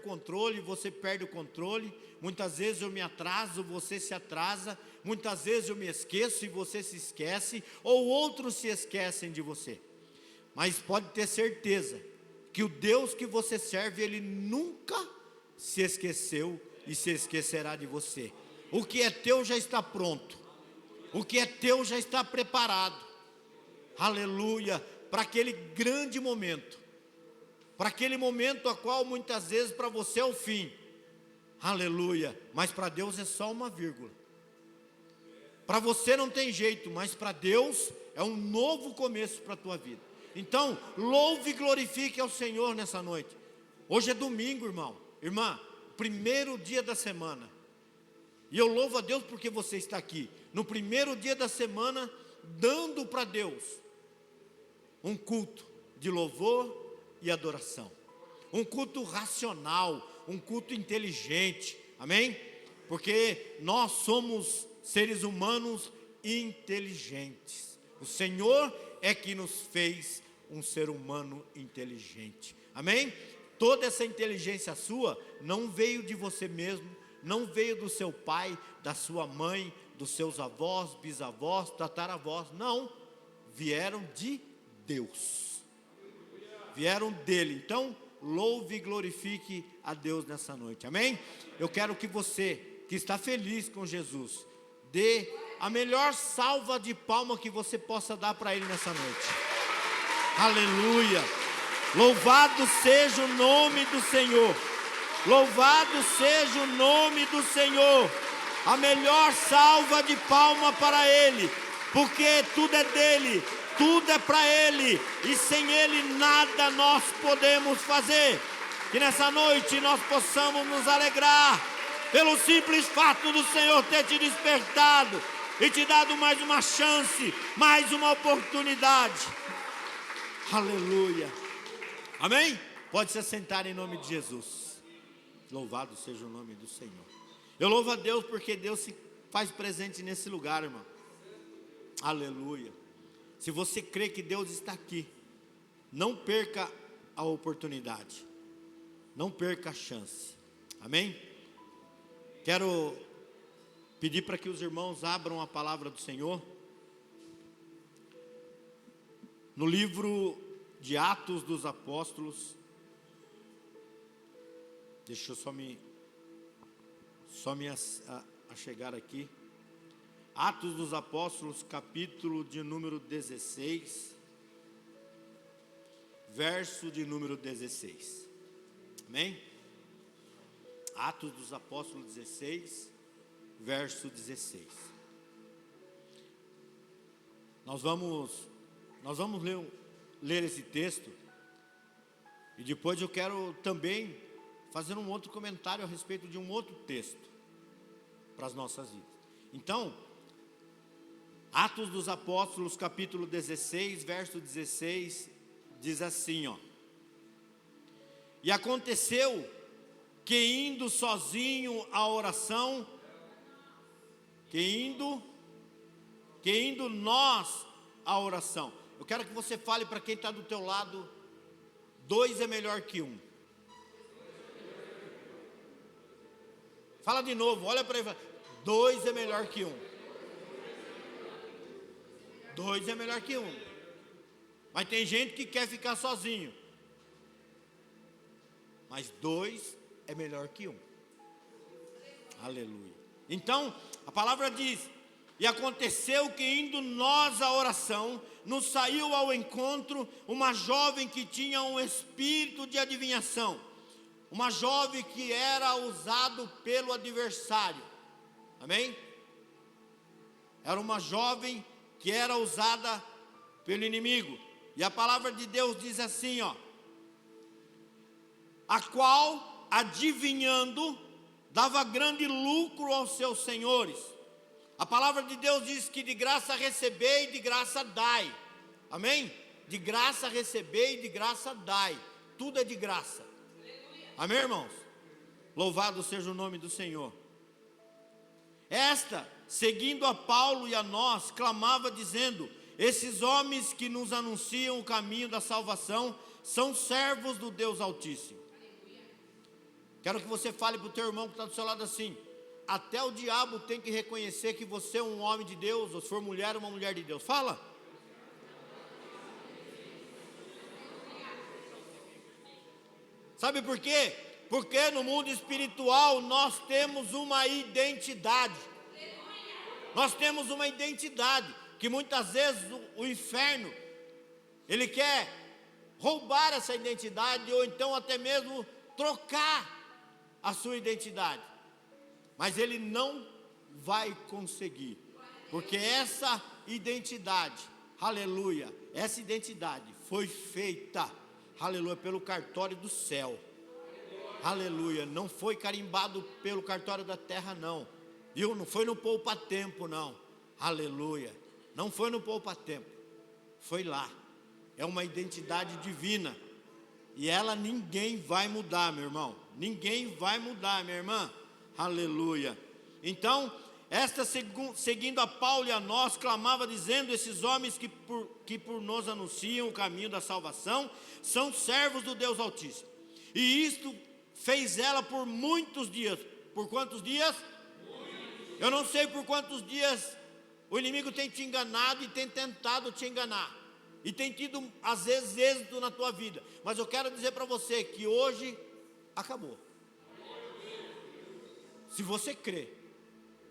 controle, você perde o controle. Muitas vezes eu me atraso, você se atrasa. Muitas vezes eu me esqueço e você se esquece, ou outros se esquecem de você. Mas pode ter certeza que o Deus que você serve, Ele nunca se esqueceu e se esquecerá de você. O que é teu já está pronto. O que é teu já está preparado. Aleluia, para aquele grande momento. Para aquele momento a qual muitas vezes para você é o fim. Aleluia, mas para Deus é só uma vírgula. Para você não tem jeito, mas para Deus é um novo começo para a tua vida. Então, louve e glorifique ao Senhor nessa noite. Hoje é domingo, irmão, irmã, primeiro dia da semana. E eu louvo a Deus porque você está aqui, no primeiro dia da semana, dando para Deus um culto de louvor e adoração. Um culto racional, um culto inteligente, amém? Porque nós somos seres humanos inteligentes. O Senhor é que nos fez um ser humano inteligente, amém? Toda essa inteligência sua não veio de você mesmo, não veio do seu pai, da sua mãe, dos seus avós, bisavós, tataravós, não, vieram de Deus, vieram dele. Então louve e glorifique a Deus nessa noite, amém? Eu quero que você que está feliz com Jesus, dê a melhor salva de palma que você possa dar para Ele nessa noite. Aleluia, louvado seja o nome do Senhor, louvado seja o nome do Senhor. A melhor salva de palma para Ele, porque tudo é dele, tudo é para Ele, e sem Ele nada nós podemos fazer. Que nessa noite nós possamos nos alegrar pelo simples fato do Senhor ter te despertado e te dado mais uma chance, mais uma oportunidade. Aleluia, amém? Pode se assentar em nome de Jesus. Louvado seja o nome do Senhor. Eu louvo a Deus porque Deus se faz presente nesse lugar, irmão. Aleluia. Se você crê que Deus está aqui, não perca a oportunidade, não perca a chance, amém? Quero pedir para que os irmãos abram a palavra do Senhor no livro de Atos dos Apóstolos. Deixa eu só me chegar aqui. Atos dos Apóstolos, capítulo de número 16, verso de número 16. Amém? Atos dos Apóstolos 16, verso 16. Nós vamos ler esse texto, e depois eu quero também fazer um outro comentário a respeito de um outro texto para as nossas vidas. Então, Atos dos Apóstolos, capítulo 16, verso 16, diz assim, ó: e aconteceu que indo sozinho à oração, que indo nós à oração. Eu quero que você fale para quem está do teu lado: 2 é melhor que 1. Fala de novo, olha para ele, 2 é melhor que 1. 2 é melhor que 1. Mas tem gente que quer ficar sozinho. Mas 2 é melhor que 1. Aleluia. Então, a palavra diz: e aconteceu que indo nós à oração, nos saiu ao encontro uma jovem que tinha um espírito de adivinhação. Uma jovem que era usado pelo adversário. Amém? Era uma jovem que era usada pelo inimigo. E a palavra de Deus diz assim, ó: a qual, adivinhando, dava grande lucro aos seus senhores. A palavra de Deus diz que de graça recebei e de graça dai. Amém? De graça recebei e de graça dai. Tudo é de graça. Amém, irmãos? Louvado seja o nome do Senhor. Esta, seguindo a Paulo e a nós, clamava dizendo: esses homens que nos anunciam o caminho da salvação são servos do Deus Altíssimo. Quero que você fale para o teu irmão que está do seu lado assim: até o diabo tem que reconhecer que você é um homem de Deus, ou se for mulher, uma mulher de Deus. Fala. Sabe por quê? Porque no mundo espiritual nós temos uma identidade. Nós temos uma identidade que muitas vezes o inferno, ele quer roubar essa identidade, ou então até mesmo trocar a sua identidade. Mas ele não vai conseguir, porque essa identidade, aleluia, essa identidade foi feita, aleluia, pelo cartório do céu. Aleluia, não foi carimbado pelo cartório da terra não, viu? Não foi no poupa-tempo não, aleluia, não foi no poupa-tempo, foi lá. É uma identidade divina, e ela ninguém vai mudar, meu irmão, ninguém vai mudar, minha irmã, aleluia. Então, esta seguindo a Paulo e a nós, clamava dizendo: esses homens que por nós anunciam o caminho da salvação, são servos do Deus Altíssimo, e isto fez ela por muitos dias. Por quantos dias? Muitos. Eu não sei por quantos dias o inimigo tem te enganado e tem tentado te enganar, e tem tido às vezes êxito na tua vida, mas eu quero dizer para você que hoje acabou. Se você crer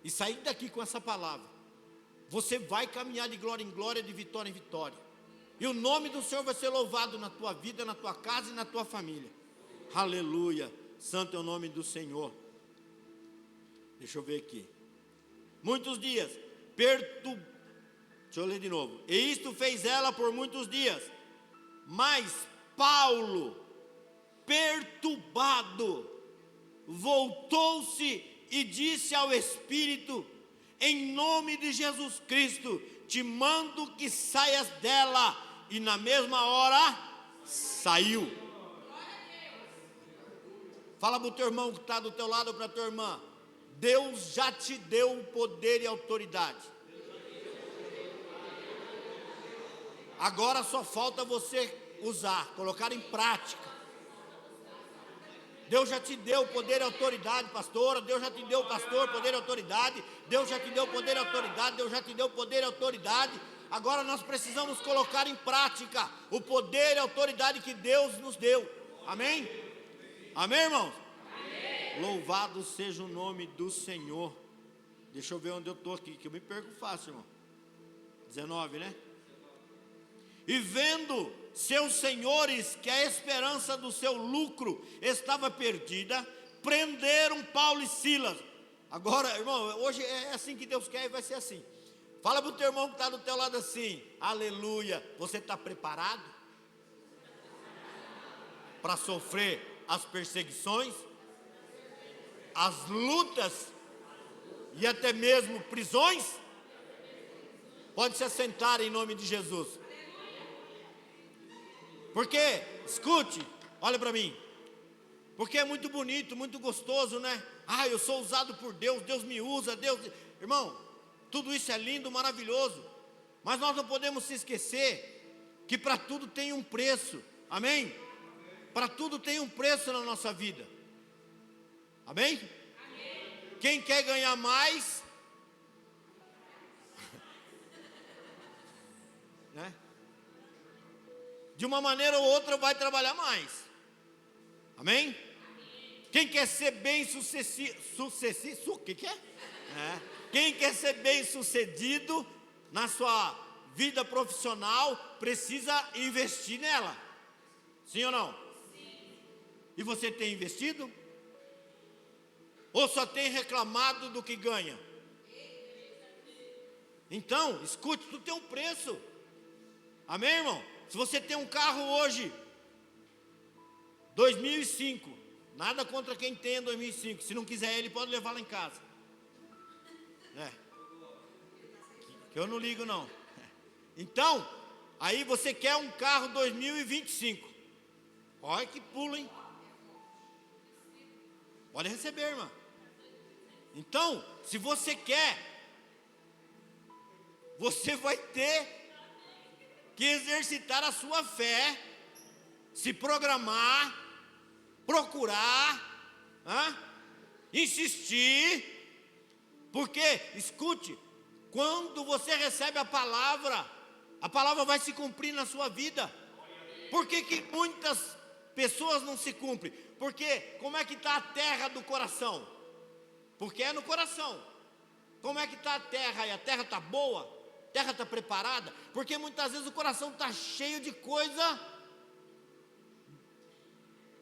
e sair daqui com essa palavra, você vai caminhar de glória em glória, de vitória em vitória, e o nome do Senhor vai ser louvado na tua vida, na tua casa e na tua família. Aleluia, santo é o nome do Senhor. Deixa eu ver aqui. Muitos dias, deixa eu ler de novo. E isto fez ela por muitos dias. Mas Paulo, perturbado, voltou-se e disse ao Espírito: em nome de Jesus Cristo, te mando que saias dela. E na mesma hora, saiu. Fala para o teu irmão que está do teu lado, ou para a tua irmã: Deus já te deu o poder e autoridade. Agora só falta você usar, colocar em prática. Deus já te deu o poder e autoridade, pastora. Deus já te deu, pastor, poder e autoridade. Deus já te deu poder e autoridade. Deus já te deu poder e autoridade. Agora nós precisamos colocar em prática o poder e autoridade que Deus nos deu. Amém? Amém, irmãos? Amém. Louvado seja o nome do Senhor. Deixa eu ver onde eu estou aqui, que eu me perco fácil, irmão. 19, né? E vendo seus senhores que a esperança do seu lucro estava perdida, prenderam Paulo e Silas. Agora, irmão, hoje é assim que Deus quer e vai ser assim. Fala para o teu irmão que está do teu lado assim: aleluia, você está preparado para sofrer as perseguições, as lutas e até mesmo prisões? Pode se assentar em nome de Jesus. Porque, escute, olha para mim, porque é muito bonito, muito gostoso, né? Ah, eu sou usado por Deus, Deus me usa, Deus... Irmão, tudo isso é lindo, maravilhoso, mas nós não podemos se esquecer que para tudo tem um preço, amém? Para tudo tem um preço na nossa vida, amém? Amém. Quem quer ganhar mais, né? De uma maneira ou outra vai trabalhar mais, amém? Quem quer ser bem sucedido, o que é? Quem quer ser bem sucedido na sua vida profissional precisa investir nela, sim ou não? Sim. E você tem investido? Ou só tem reclamado do que ganha? Então, escute, tudo tem um preço, amém, irmão? Se você tem um carro hoje, 2005, nada contra quem tem 2005, se não quiser ele pode levar lá em casa, que eu não ligo não. Então, aí você quer um carro 2025, olha que pulo, hein? Pode receber, irmã. Então, se você quer, você vai ter que exercitar a sua fé, se programar, procurar, insistir, porque, escute, quando você recebe a palavra vai se cumprir na sua vida. Por que muitas pessoas não se cumprem? Porque como é que está a terra do coração? Porque é no coração. Como é que está a terra? E a terra está boa? A terra está preparada? Porque muitas vezes o coração está cheio de coisa,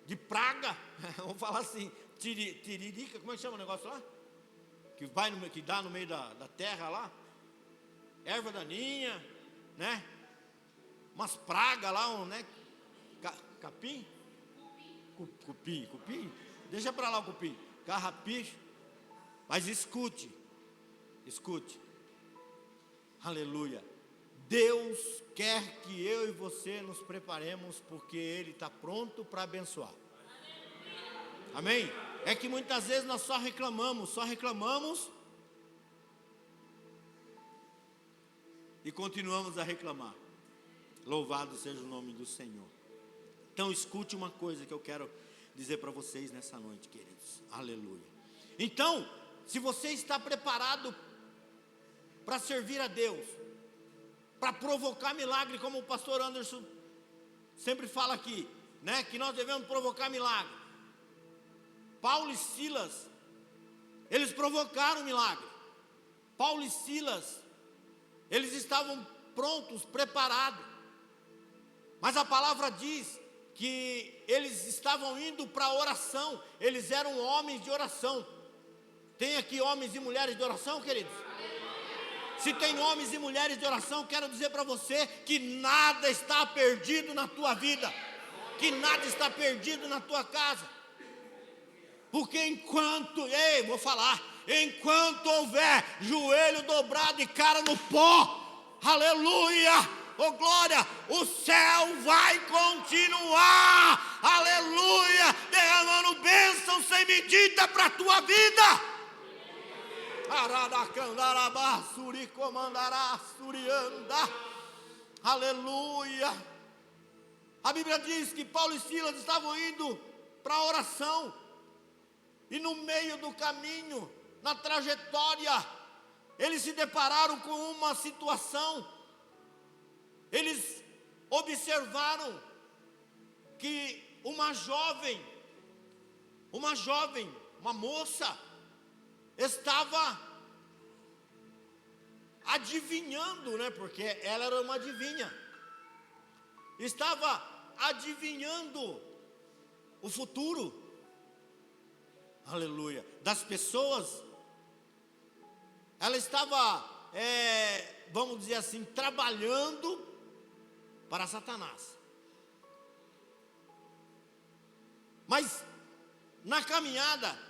de praga, vamos falar assim, tiririca, como é que chama o negócio lá? Que dá no meio da terra lá, erva daninha, né? Umas pragas lá, né? Capim? Cupim, deixa para lá o cupim, carrapicho. Mas escute, aleluia, Deus quer que eu e você nos preparemos, porque Ele está pronto para abençoar, amém? É que muitas vezes nós só reclamamos e continuamos a reclamar. Louvado seja o nome do Senhor. Então escute uma coisa que eu quero dizer para vocês nessa noite, queridos, aleluia. Então, se você está preparado para servir a Deus, para provocar milagre, como o pastor Anderson sempre fala aqui, né, que nós devemos provocar milagre. Paulo e Silas, eles provocaram milagre. Paulo e Silas, eles estavam prontos, preparados. Mas a palavra diz que eles estavam indo para a oração. Eles eram homens de oração. Tem aqui homens e mulheres de oração, queridos? Se tem homens e mulheres de oração, quero dizer para você que nada está perdido na tua vida, que nada está perdido na tua casa. Porque enquanto houver joelho dobrado e cara no pó, aleluia, oh glória, o céu vai continuar, aleluia, derramando bênção sem medida para a tua vida. Aleluia. A Bíblia diz que Paulo e Silas estavam indo para a oração, e no meio do caminho, na trajetória, eles se depararam com uma situação. Eles observaram que uma moça, estava adivinhando, né? Porque ela era uma adivinha. Estava adivinhando o futuro, aleluia, das pessoas. Ela estava, vamos dizer assim, trabalhando para Satanás. Mas na caminhada,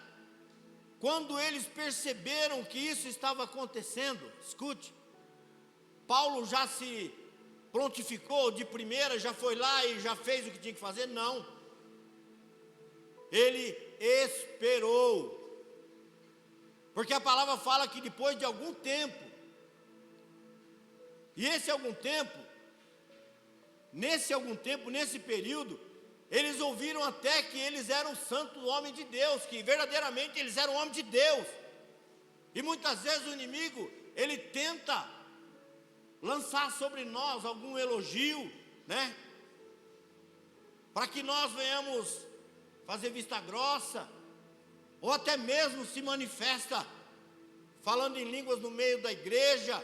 quando eles perceberam que isso estava acontecendo, escute, Paulo já se prontificou de primeira, já foi lá e já fez o que tinha que fazer? Não. Ele esperou. Porque a palavra fala que depois de algum tempo, e esse algum tempo, nesse período, eles ouviram até que eles eram santos homens de Deus, que verdadeiramente eles eram homens de Deus. E muitas vezes o inimigo, ele tenta lançar sobre nós algum elogio, né? Para que nós venhamos fazer vista grossa, ou até mesmo se manifesta falando em línguas no meio da igreja,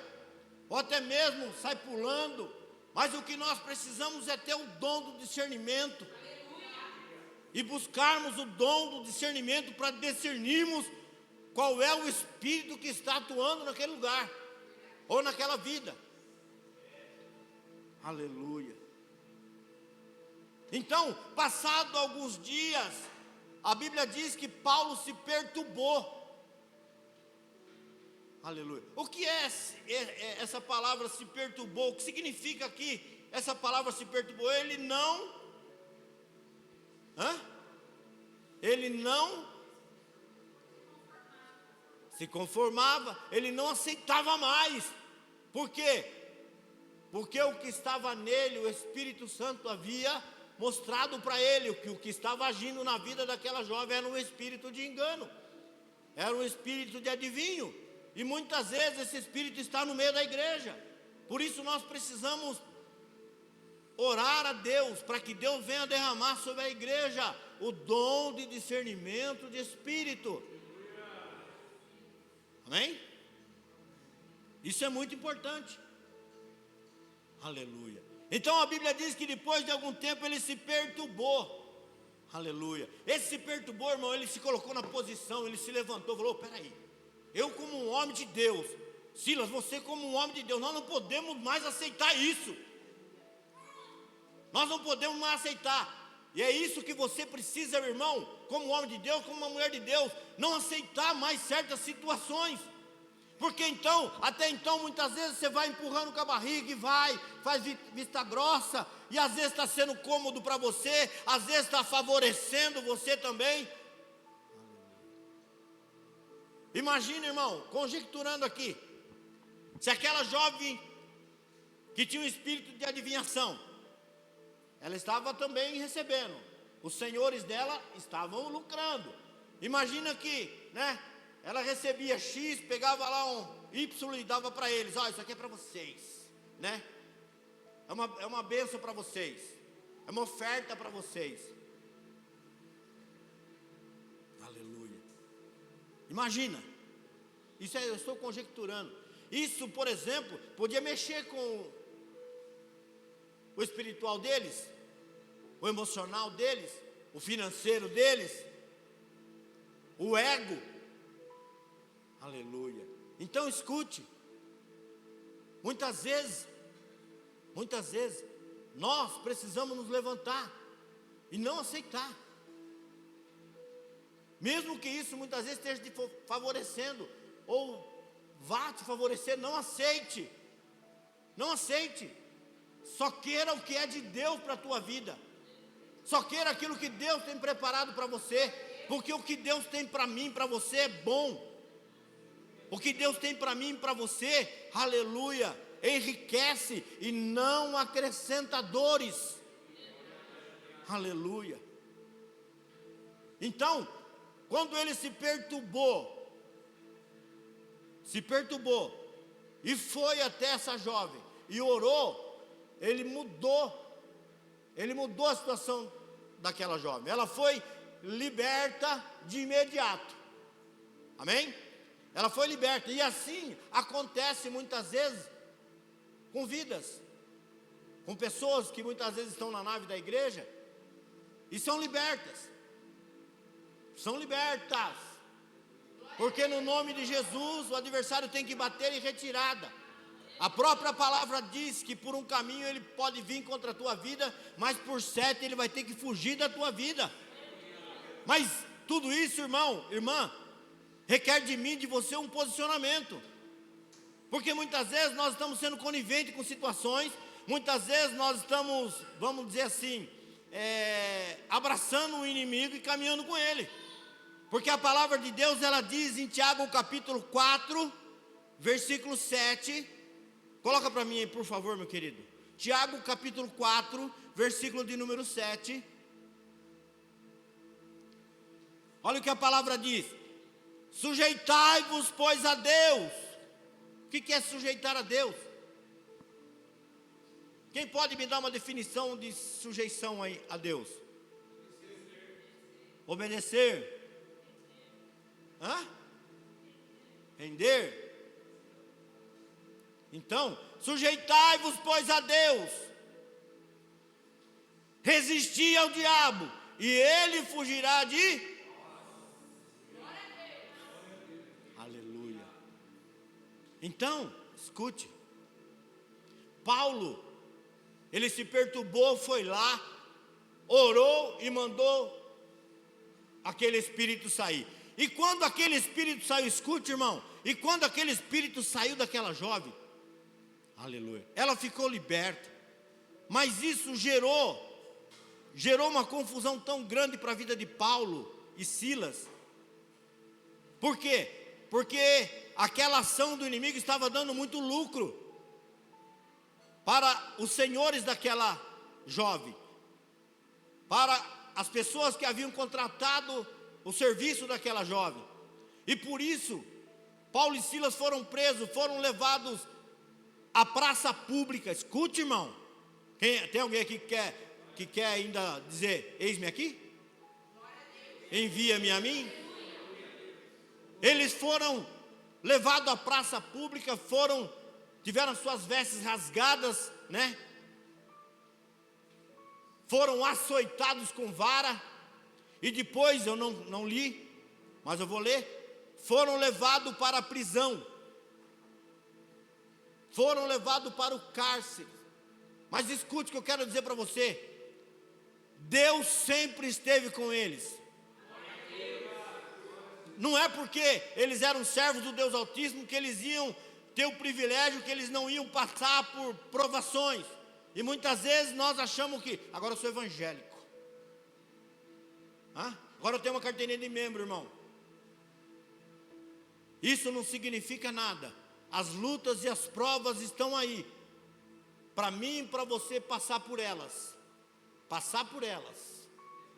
ou até mesmo sai pulando. Mas o que nós precisamos é ter o dom do discernimento, e buscarmos o dom do discernimento para discernirmos qual é o espírito que está atuando naquele lugar, ou naquela vida. Aleluia. Então, passado alguns dias, a Bíblia diz que Paulo se perturbou. Aleluia. O que é essa palavra se perturbou? O que significa aqui essa palavra se perturbou? Ele não se conformava, ele não aceitava mais. Por quê? Porque o que estava nele, o Espírito Santo havia mostrado para ele que o que estava agindo na vida daquela jovem era um espírito de engano. era um espírito de adivinho, e muitas vezes esse espírito está no meio da igreja. Por isso nós precisamos orar a Deus, para que Deus venha derramar sobre a igreja o dom de discernimento de espírito. Amém? Isso é muito importante. Aleluia. Então a Bíblia diz que depois de algum tempo ele se perturbou. Aleluia. Esse se perturbou, irmão, ele se colocou na posição, ele se levantou, falou: peraí, eu como um homem de Deus, Silas, você como um homem de Deus, nós não podemos mais aceitar isso. Nós não podemos mais aceitar. E é isso que você precisa, irmão, como homem de Deus, como uma mulher de Deus, não aceitar mais certas situações. Porque então, até então, muitas vezes você vai empurrando com a barriga e faz vista grossa, e às vezes está sendo cômodo para você, às vezes está favorecendo você também. Imagina, irmão, conjecturando aqui, se aquela jovem que tinha um espírito de adivinhação, ela estava também recebendo, os senhores dela estavam lucrando. Imagina que, ela recebia X, pegava lá um Y e dava para eles: ó, isso aqui é para vocês, é uma bênção para vocês, é uma oferta para vocês. Aleluia. Imagina, isso eu estou conjecturando. Isso, por exemplo, podia mexer com o espiritual deles, o emocional deles, o financeiro deles, o ego. Aleluia. Então escute, muitas vezes, nós precisamos nos levantar e não aceitar, mesmo que isso muitas vezes esteja te favorecendo, ou vá te favorecer, não aceite, só queira o que é de Deus para a tua vida, só queira aquilo que Deus tem preparado para você, porque o que Deus tem para mim, para você é bom. O que Deus tem para mim e para você, aleluia, enriquece e não acrescenta dores. Aleluia. Então, quando ele se perturbou e foi até essa jovem e orou, ele mudou a situação daquela jovem. Ela foi liberta de imediato. Amém? Ela foi liberta, e assim acontece muitas vezes com vidas, com pessoas que muitas vezes estão na nave da igreja e são libertas, porque no nome de Jesus o adversário tem que bater em retirada. A própria palavra diz que por um caminho ele pode vir contra a tua vida, mas por 7 ele vai ter que fugir da tua vida. Mas tudo isso, irmão, irmã, requer de mim, de você, um posicionamento, porque muitas vezes nós estamos sendo coniventes com situações, muitas vezes nós estamos, vamos dizer assim, abraçando o inimigo e caminhando com ele, porque a palavra de Deus, ela diz em Tiago capítulo 4, versículo 7, coloca para mim aí, por favor, meu querido, Tiago capítulo 4, versículo de número 7, olha o que a palavra diz: sujeitai-vos, pois, a Deus. O que é sujeitar a Deus? Quem pode me dar uma definição de sujeição aí a Deus? Obedecer. Render. Então, sujeitai-vos, pois, a Deus. Resisti ao diabo, e ele fugirá de... Então, escute, Paulo, ele se perturbou, foi lá, orou e mandou aquele espírito sair. E quando aquele espírito saiu, escute, irmão, e quando aquele espírito saiu daquela jovem, aleluia, ela ficou liberta. Mas isso gerou uma confusão tão grande para a vida de Paulo e Silas. Por quê? Porque aquela ação do inimigo estava dando muito lucro para os senhores daquela jovem, para as pessoas que haviam contratado o serviço daquela jovem. E por isso, Paulo e Silas foram presos, foram levados à praça pública. Escute, irmão. Tem alguém aqui que quer ainda dizer, eis-me aqui? Envia-me a mim? Eles foram levados à praça pública, tiveram suas vestes rasgadas, né? Foram açoitados com vara, e depois, eu não li, mas eu vou ler, foram levados para a prisão, foram levados para o cárcere. Mas escute o que eu quero dizer para você, Deus sempre esteve com eles. Não é porque eles eram servos do Deus Altíssimo que eles iam ter o privilégio, que eles não iam passar por provações. E muitas vezes nós achamos que, agora eu sou evangélico, agora eu tenho uma carteirinha de membro, irmão. Isso não significa nada. As lutas e as provas estão aí, para mim e para você passar por elas. Passar por elas.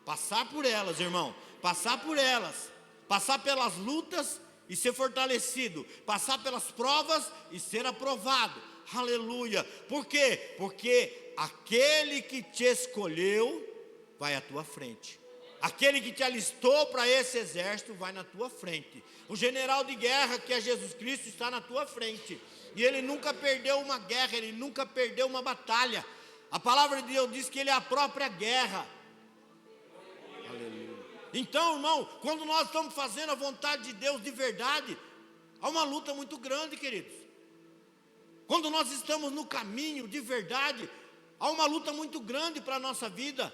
Passar por elas, irmão. Passar por elas. Passar pelas lutas e ser fortalecido. Passar pelas provas e ser aprovado. Aleluia. Por quê? Porque aquele que te escolheu vai à tua frente. Aquele que te alistou para esse exército vai na tua frente. O general de guerra, que é Jesus Cristo, está na tua frente. E ele nunca perdeu uma guerra, ele nunca perdeu uma batalha. A palavra de Deus diz que ele é a própria guerra. Aleluia. Então, irmão, quando nós estamos fazendo a vontade de Deus de verdade, há uma luta muito grande, queridos. Quando nós estamos no caminho de verdade, há uma luta muito grande para a nossa vida.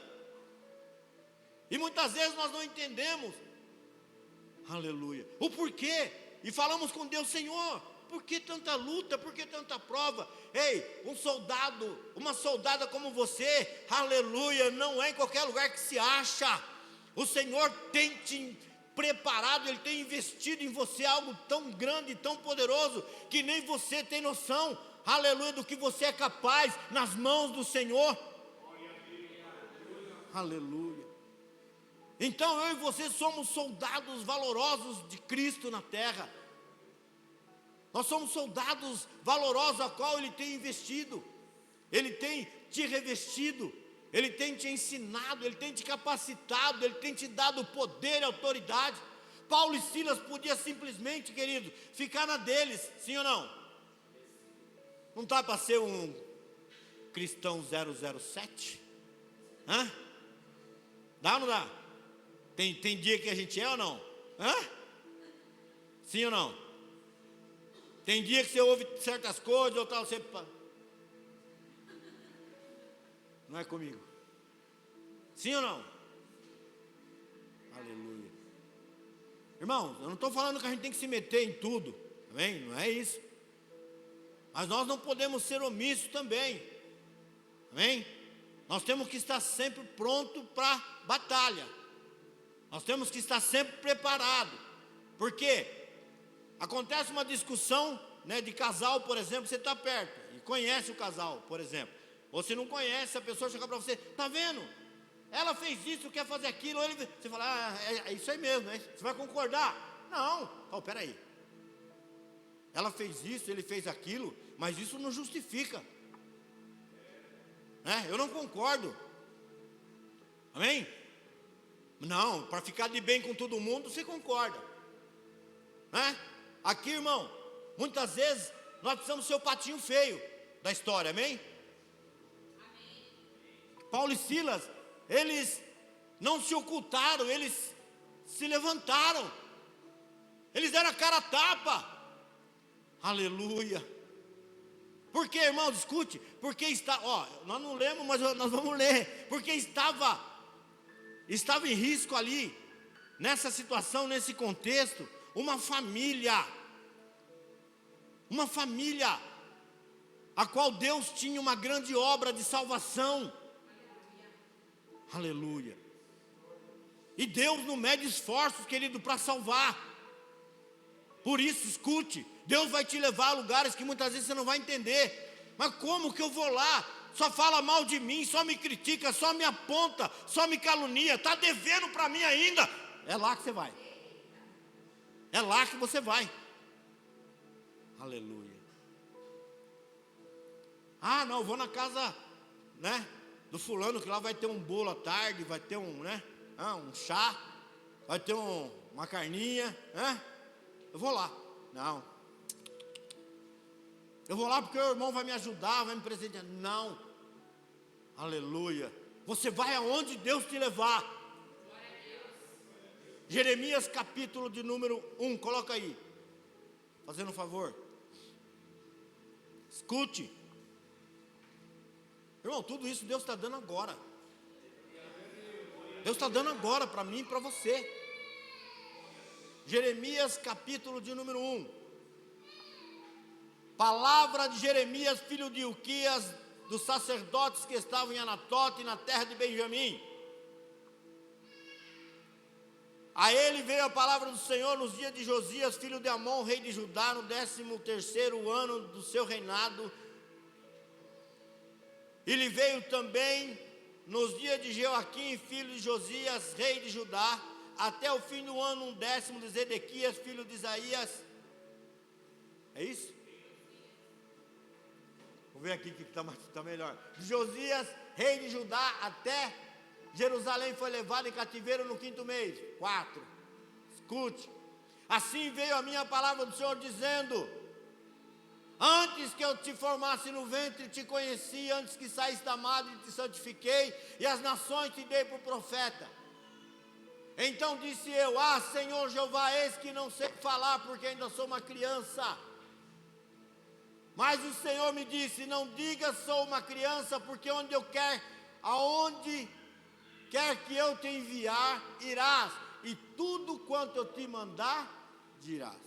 E muitas vezes nós não entendemos, aleluia, o porquê. E falamos com Deus, Senhor, por que tanta luta, por que tanta prova? Ei, um soldado, uma soldada como você, aleluia, não é em qualquer lugar que se acha. O Senhor tem te preparado, Ele tem investido em você algo tão grande, tão poderoso, que nem você tem noção, aleluia, do que você é capaz nas mãos do Senhor. Aleluia. Então eu e você somos soldados valorosos de Cristo na terra. Nós somos soldados valorosos a qual Ele tem investido. Ele tem te revestido. Ele tem te ensinado. Ele tem te capacitado. Ele tem te dado poder e autoridade. Paulo e Silas podiam simplesmente, querido, ficar na deles, sim ou não? Não está para ser um cristão 007? Dá ou não dá? Tem dia que a gente é ou não? Sim ou não? Tem dia que você ouve certas coisas, ou tal, você... Não é comigo? Sim ou não? Aleluia. Irmão, eu não estou falando que a gente tem que se meter em tudo, amém? Não é isso. Mas nós não podemos ser omissos também, amém? Nós temos que estar sempre pronto para batalha. Nós temos que estar sempre preparados. Por quê? Acontece uma discussão, né, de casal, por exemplo, você está perto e conhece o casal, por exemplo. Ou você não conhece, a pessoa chega para você, está vendo? Ela fez isso, quer fazer aquilo. Você fala, é isso aí mesmo, né? Você vai concordar? Não, peraí. Ela fez isso, ele fez aquilo, mas isso não justifica. Eu não concordo. Amém? Não, para ficar de bem com todo mundo, você concorda. Aqui, irmão, muitas vezes nós precisamos ser o patinho feio da história, amém? Paulo e Silas, eles não se ocultaram, eles se levantaram. Eles deram a cara a tapa. Aleluia. Por que, irmão? Escute. Porque nós não lemos, mas nós vamos ler. Porque estava em risco ali, nessa situação, nesse contexto, uma família, a qual Deus tinha uma grande obra de salvação. Aleluia. E Deus não mede esforços, querido, para salvar. Por isso, escute, Deus vai te levar a lugares que muitas vezes você não vai entender. Mas como que eu vou lá? Só fala mal de mim, só me critica, só me aponta, só me calunia, está devendo para mim ainda. É lá que você vai. É lá que você vai. Aleluia. Ah, não, eu vou na casa, né, do fulano, que lá vai ter um bolo à tarde, vai ter um, né, um chá, vai ter uma carninha, né? Eu vou lá. Não. Eu vou lá porque o irmão vai me ajudar, vai me presentear. Não. Aleluia. Você vai aonde Deus te levar. Jeremias capítulo de número 1, coloca aí. Fazendo um favor. Escute. Irmão, tudo isso Deus está dando agora. Deus está dando agora para mim e para você. Jeremias capítulo de número 1. Palavra de Jeremias, filho de Ilquias, dos sacerdotes que estavam em Anatote, na terra de Benjamim. A ele veio a palavra do Senhor nos dias de Josias, filho de Amon, rei de Judá, no 13º ano do seu reinado. E lhe veio também nos dias de Jeoaquim, filho de Josias, rei de Judá, até o fim do ano 10º de Zedequias, filho de Isaías. É isso? Vamos ver aqui que está melhor. De Josias, rei de Judá, até Jerusalém foi levado em cativeiro no 5º mês. 4. Escute. Assim veio a minha palavra do Senhor dizendo: antes que eu te formasse no ventre, te conheci, antes que saísse da madre, te santifiquei, e as nações te dei por profeta. Então disse eu: ah, Senhor Jeová, eis que não sei falar, porque ainda sou uma criança. Mas o Senhor me disse: não diga sou uma criança, porque aonde quer que eu te enviar, irás, e tudo quanto eu te mandar, dirás.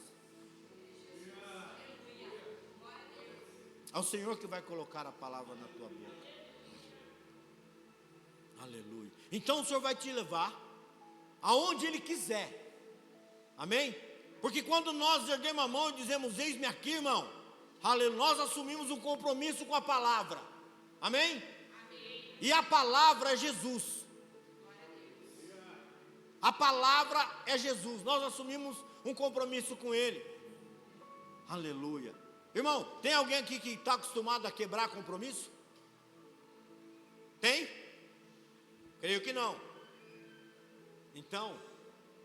É o Senhor que vai colocar a palavra na tua boca. Aleluia. Então o Senhor vai te levar aonde Ele quiser. Amém? Porque quando nós erguemos a mão e dizemos: eis-me aqui, irmão, aleluia, nós assumimos um compromisso com a palavra. Amém? Amém. E a palavra é Jesus. A palavra é Jesus. Nós assumimos um compromisso com Ele. Aleluia. Irmão, tem alguém aqui que está acostumado a quebrar compromisso? Tem? Creio que não. Então,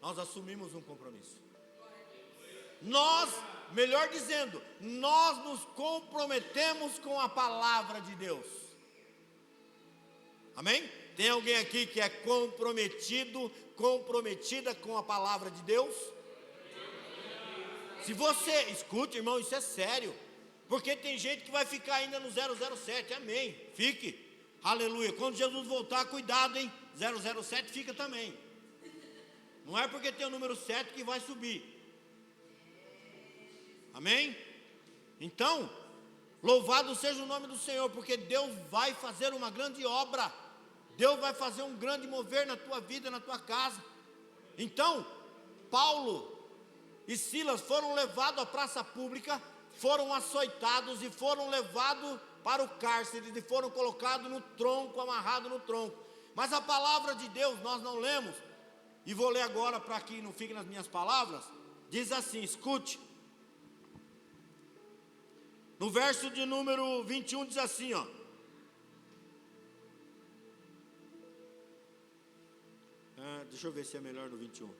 nós assumimos um compromisso. Nós, melhor dizendo, nós nos comprometemos com a palavra de Deus. Amém? Tem alguém aqui que é comprometida com a palavra de Deus? Se você, escute, irmão, isso é sério, porque tem gente que vai ficar ainda no 007, amém, fique, aleluia, quando Jesus voltar, cuidado, hein, 007 fica também, não é porque tem o número 7 que vai subir, amém? Então, louvado seja o nome do Senhor, porque Deus vai fazer uma grande obra, Deus vai fazer um grande mover na tua vida, na tua casa. Então, Paulo e Silas foram levados à praça pública, foram açoitados e foram levados para o cárcere e foram colocados no tronco, amarrados no tronco. Mas a palavra de Deus nós não lemos, e vou ler agora para que não fique nas minhas palavras. Diz assim, escute. No verso de número 21 diz assim, ó. Deixa eu ver se é melhor no 21.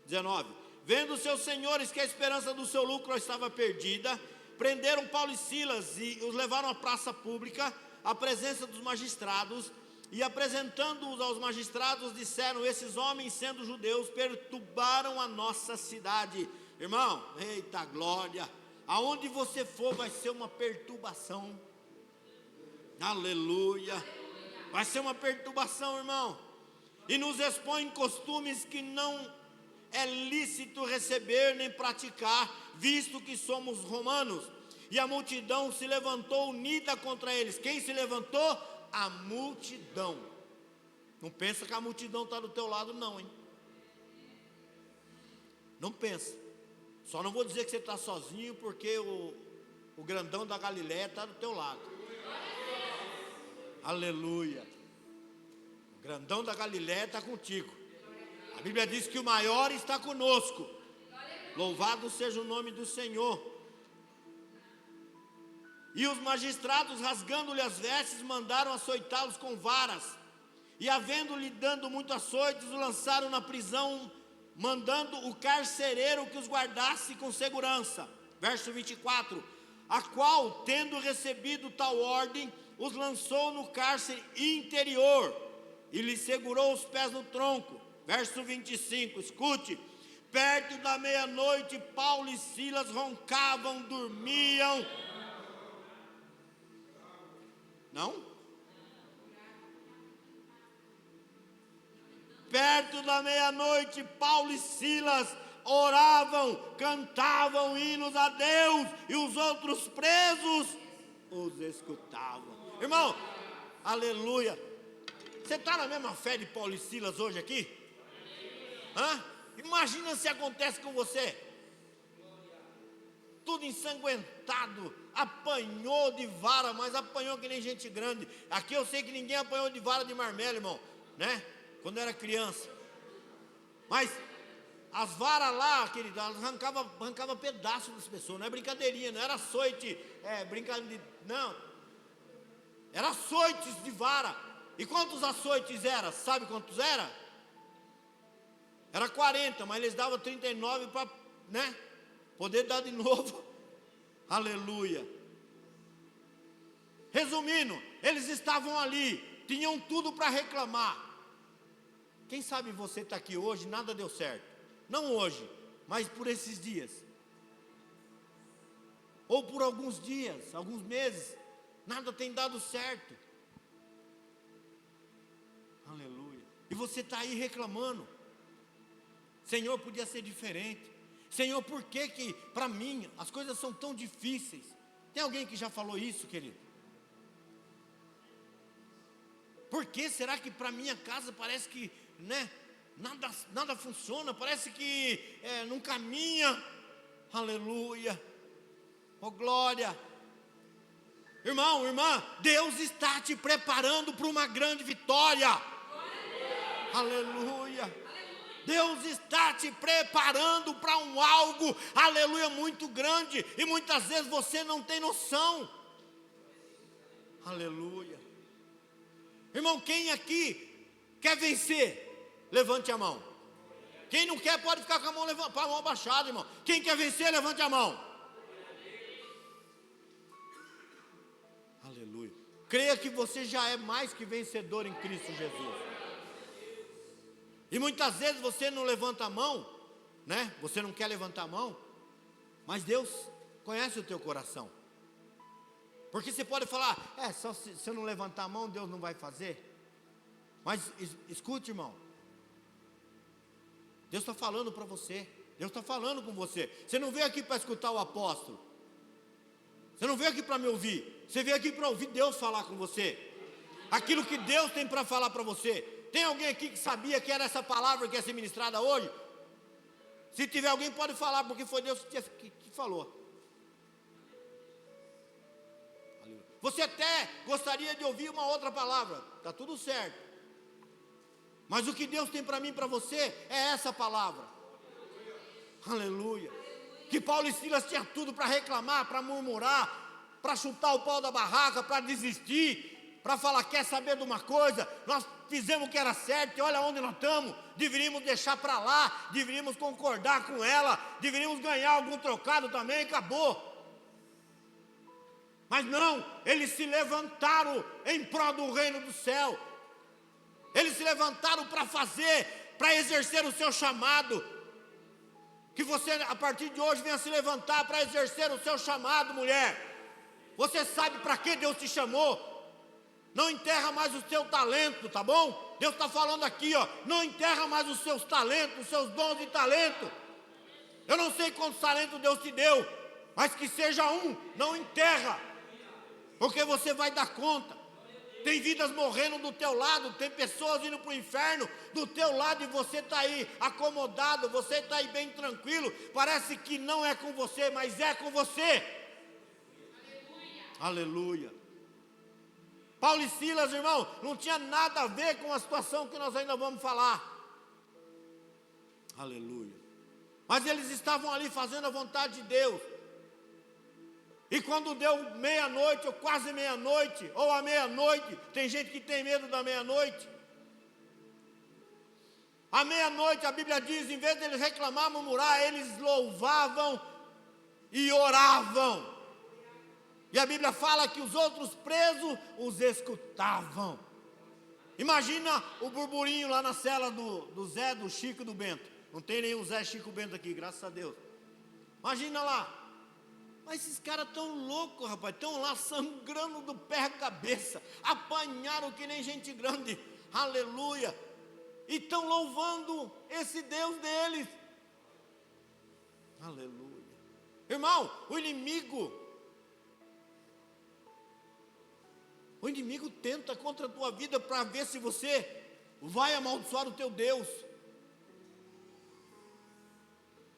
19. Vendo seus senhores que a esperança do seu lucro estava perdida, prenderam Paulo e Silas e os levaram à praça pública, à presença dos magistrados, e apresentando-os aos magistrados, disseram: esses homens, sendo judeus, perturbaram a nossa cidade. Irmão, eita glória, aonde você for vai ser uma perturbação. Aleluia, vai ser uma perturbação, irmão. E nos expõem costumes que não é lícito receber nem praticar, visto que somos romanos. E a multidão se levantou unida contra eles. Quem se levantou? A multidão. Não pensa que a multidão está do teu lado não, hein? Não pensa. Só não vou dizer que você está sozinho, porque o grandão da Galileia está do teu lado. Aleluia. O grandão da Galileia está contigo. A Bíblia diz que o maior está conosco. Louvado seja o nome do Senhor. E os magistrados, rasgando-lhe as vestes, mandaram açoitá-los com varas. E havendo-lhe dando muito açoites, o lançaram na prisão, mandando o carcereiro que os guardasse com segurança. Verso 24. A qual, tendo recebido tal ordem, os lançou no cárcere interior e lhe segurou os pés no tronco. Verso 25, escute. Perto da meia-noite, Paulo e Silas roncavam, dormiam. Não? Perto da meia-noite, Paulo e Silas oravam, cantavam hinos a Deus, e os outros presos os escutavam. Irmão, aleluia. Você está na mesma fé de Paulo e Silas hoje aqui? Hã? Imagina se acontece com você. Tudo ensanguentado, apanhou de vara, mas apanhou que nem gente grande. Aqui eu sei que ninguém apanhou de vara de marmelo, irmão, né? Quando era criança. Mas as varas lá, querido, elas arrancava pedaços das pessoas. Não é brincadeirinha, não era açoite, brincadeira, não. Era açoites de vara. E quantos açoites era? Sabe quantos era? Era 40, mas eles davam 39 para, né, poder dar de novo. Aleluia. Resumindo, eles estavam ali, tinham tudo para reclamar. Quem sabe você está aqui hoje, nada deu certo. Não hoje, mas por esses dias. Ou por alguns dias, alguns meses, nada tem dado certo. Aleluia. E você está aí reclamando. Senhor, podia ser diferente. Senhor, por que para mim as coisas são tão difíceis? Tem alguém que já falou isso, querido? Por que será que para minha casa parece que, né, nada funciona? Parece que não caminha. Aleluia. Oh glória. Irmão, irmã, Deus está te preparando para uma grande vitória. Aleluia. Deus está te preparando para um algo, aleluia, muito grande, e muitas vezes você não tem noção. Aleluia. Irmão, quem aqui quer vencer? Levante a mão. Quem não quer pode ficar com a mão abaixada, irmão. Quem quer vencer, levante a mão. Aleluia. Creia que você já é mais que vencedor em Cristo Jesus. E muitas vezes você não levanta a mão, né? Você não quer levantar a mão, mas Deus conhece o teu coração. Porque você pode falar, só se eu não levantar a mão, Deus não vai fazer. Mas escute, irmão. Deus está falando para você. Deus está falando com você. Você não veio aqui para escutar o apóstolo. Você não veio aqui para me ouvir. Você veio aqui para ouvir Deus falar com você. Aquilo que Deus tem para falar para você. Tem alguém aqui que sabia que era essa palavra que ia ser ministrada hoje? Se tiver alguém, pode falar, porque foi Deus que falou. Você até gostaria de ouvir uma outra palavra, está tudo certo. Mas o que Deus tem para mim e para você é essa palavra. Aleluia. Que Paulo e Silas tinham tudo para reclamar, para murmurar, para chutar o pau da barraca, para desistir, para falar, quer saber de uma coisa? Nós fizemos o que era certo, e olha onde nós estamos. Deveríamos deixar para lá, deveríamos concordar com ela, deveríamos ganhar algum trocado também, acabou. Mas não, eles se levantaram em prol do reino do céu. Eles se levantaram para fazer, para exercer o seu chamado. Que você a partir de hoje venha se levantar para exercer o seu chamado, mulher. Você sabe para que Deus te chamou. Não enterra mais o seu talento, tá bom? Deus está falando aqui, ó. Não enterra mais os seus talentos, os seus dons de talento. Eu não sei quantos talentos Deus te deu, mas que seja um, não enterra. Porque você vai dar conta. Tem vidas morrendo do teu lado, tem pessoas indo para o inferno do teu lado, e você está aí acomodado, você está aí bem tranquilo. Parece que não é com você, mas é com você. Aleluia. Paulo e Silas, irmão, não tinha nada a ver com a situação que nós ainda vamos falar. Aleluia. mas eles estavam ali fazendo a vontade de Deus. E quando deu meia-noite, ou quase meia-noite, ou a meia-noite, tem gente que tem medo da meia-noite. À meia-noite, a Bíblia diz, em vez de eles reclamar, murmurar, eles louvavam e oravam. E a Bíblia fala que os outros presos os escutavam. Imagina o burburinho lá na cela do Zé, do Chico e do Bento. Não tem nenhum Zé Chico Bento aqui, graças a Deus. Imagina lá. Mas esses caras tão loucos, rapaz. Estão lá sangrando do pé à cabeça. Apanharam que nem gente grande. Aleluia. E estão louvando esse Deus deles. Aleluia. Irmão, o inimigo tenta contra a tua vida para ver se você vai amaldiçoar o teu Deus.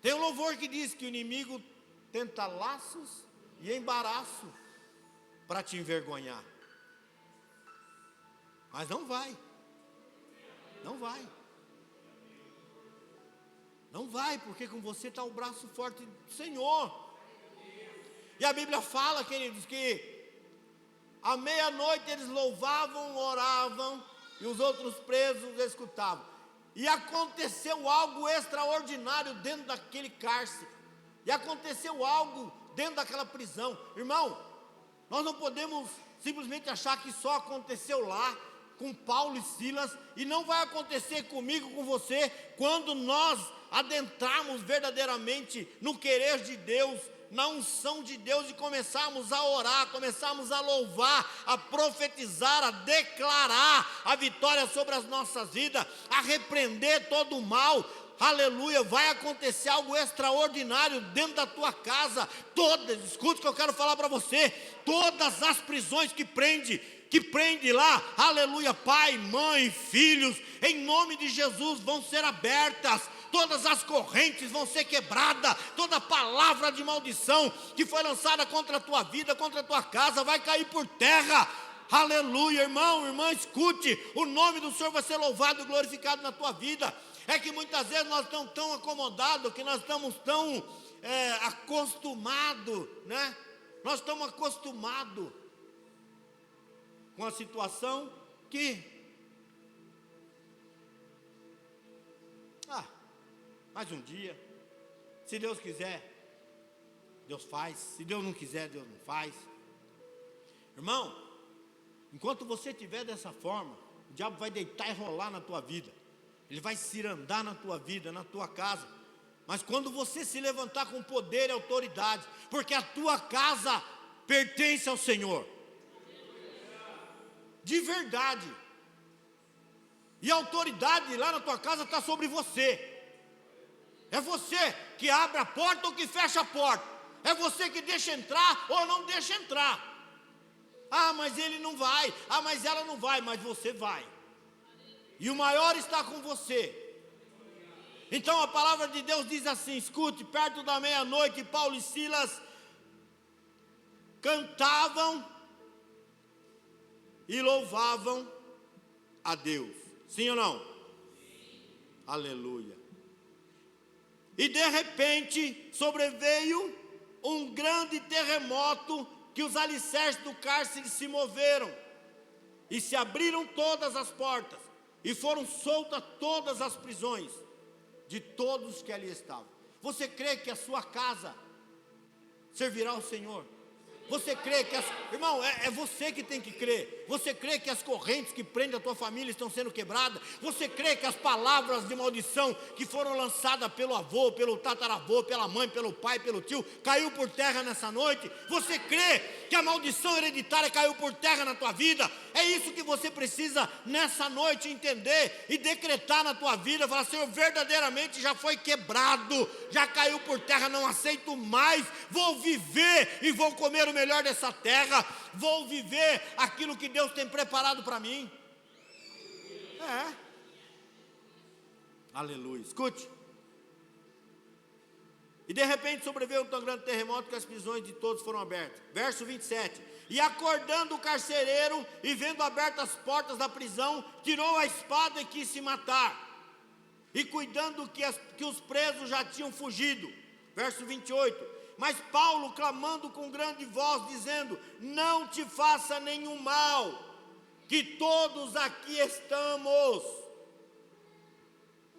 Tem um louvor que diz que o inimigo tenta laços e embaraço para te envergonhar. Mas não vai. Não vai. Não vai, porque com você está o braço forte do Senhor. E a Bíblia fala, queridos, que à meia-noite eles louvavam, oravam, e os outros presos escutavam. E aconteceu algo extraordinário dentro daquele cárcere. E aconteceu algo dentro daquela prisão. Irmão, nós não podemos simplesmente achar que só aconteceu lá com Paulo e Silas, e não vai acontecer comigo, com você, quando nós adentrarmos verdadeiramente no querer de Deus, na unção de Deus, e começarmos a orar, começarmos a louvar, a profetizar, a declarar a vitória sobre as nossas vidas, a repreender todo o mal. Aleluia, vai acontecer algo extraordinário dentro da tua casa. Escute o que eu quero falar para você. Todas as prisões que prende lá, aleluia, pai, mãe, filhos, em nome de Jesus vão ser abertas. Todas as correntes vão ser quebradas. Toda palavra de maldição que foi lançada contra a tua vida, contra a tua casa, vai cair por terra. Aleluia, irmão, irmã, escute. O nome do Senhor vai ser louvado e glorificado na tua vida. É que muitas vezes nós estamos tão acomodados, que nós estamos tão acostumados, né? Nós estamos acostumados com a situação que mais um dia, se Deus quiser, Deus faz. Se Deus não quiser, Deus não faz. Irmão, enquanto você estiver dessa forma, o diabo vai deitar e rolar na tua vida. Ele vai cirandar na tua vida, na tua casa. Mas quando você se levantar com poder e autoridade, porque a tua casa pertence ao Senhor, de verdade, e a autoridade lá na tua casa está sobre você. É você que abre a porta ou que fecha a porta. É você que deixa entrar ou não deixa entrar. Mas ele não vai. Mas ela não vai. Mas você vai. E o maior está com você. Então a palavra de Deus diz assim, escute, perto da meia-noite, Paulo e Silas cantavam e louvavam a Deus. Sim ou não? Sim. Aleluia. E de repente sobreveio um grande terremoto, que os alicerces do cárcere se moveram, e se abriram todas as portas, e foram soltas todas as prisões, de todos que ali estavam. Você crê que a sua casa servirá ao Senhor? Você crê que irmão, é você que tem que crer. Você crê que as correntes que prendem a tua família estão sendo quebradas? Você crê que as palavras de maldição que foram lançadas pelo avô, pelo tataravô, pela mãe, pelo pai, pelo tio, caiu por terra nessa noite? Você crê que a maldição hereditária caiu por terra na tua vida? É isso que você precisa nessa noite entender e decretar na tua vida. Falar, Senhor, verdadeiramente já foi quebrado, já caiu por terra, não aceito mais. Vou viver e vou comer o melhor dessa terra. Vou viver aquilo que Deus tem preparado para mim. Aleluia. Escute. E de repente sobreveio um tão grande terremoto que as prisões de todos foram abertas. Verso 27. E acordando o carcereiro e vendo abertas as portas da prisão, tirou a espada e quis se matar. e cuidando que os presos já tinham fugido. Verso 28. Mas Paulo, clamando com grande voz, dizendo: não te faça nenhum mal, que todos aqui estamos.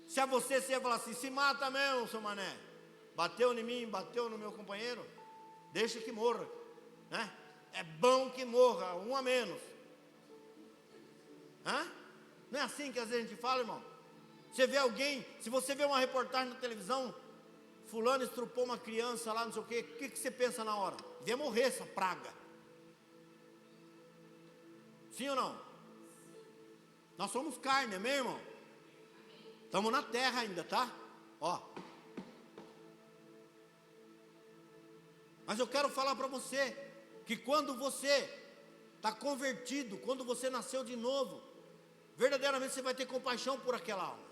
Se a você ia falar assim: se mata mesmo, seu mané, bateu em mim, bateu no meu companheiro, deixa que morra, né? É bom que morra, um a menos. Não é assim que às vezes a gente fala, irmão? Você vê alguém, se você vê uma reportagem na televisão, fulano estrupou uma criança lá, não sei o que você pensa na hora? Devia morrer essa praga. Sim ou não? Nós somos carne, amém, irmão? Estamos na terra ainda, tá? Ó. Mas eu quero falar para você, que quando você está convertido, quando você nasceu de novo, verdadeiramente você vai ter compaixão por aquela alma.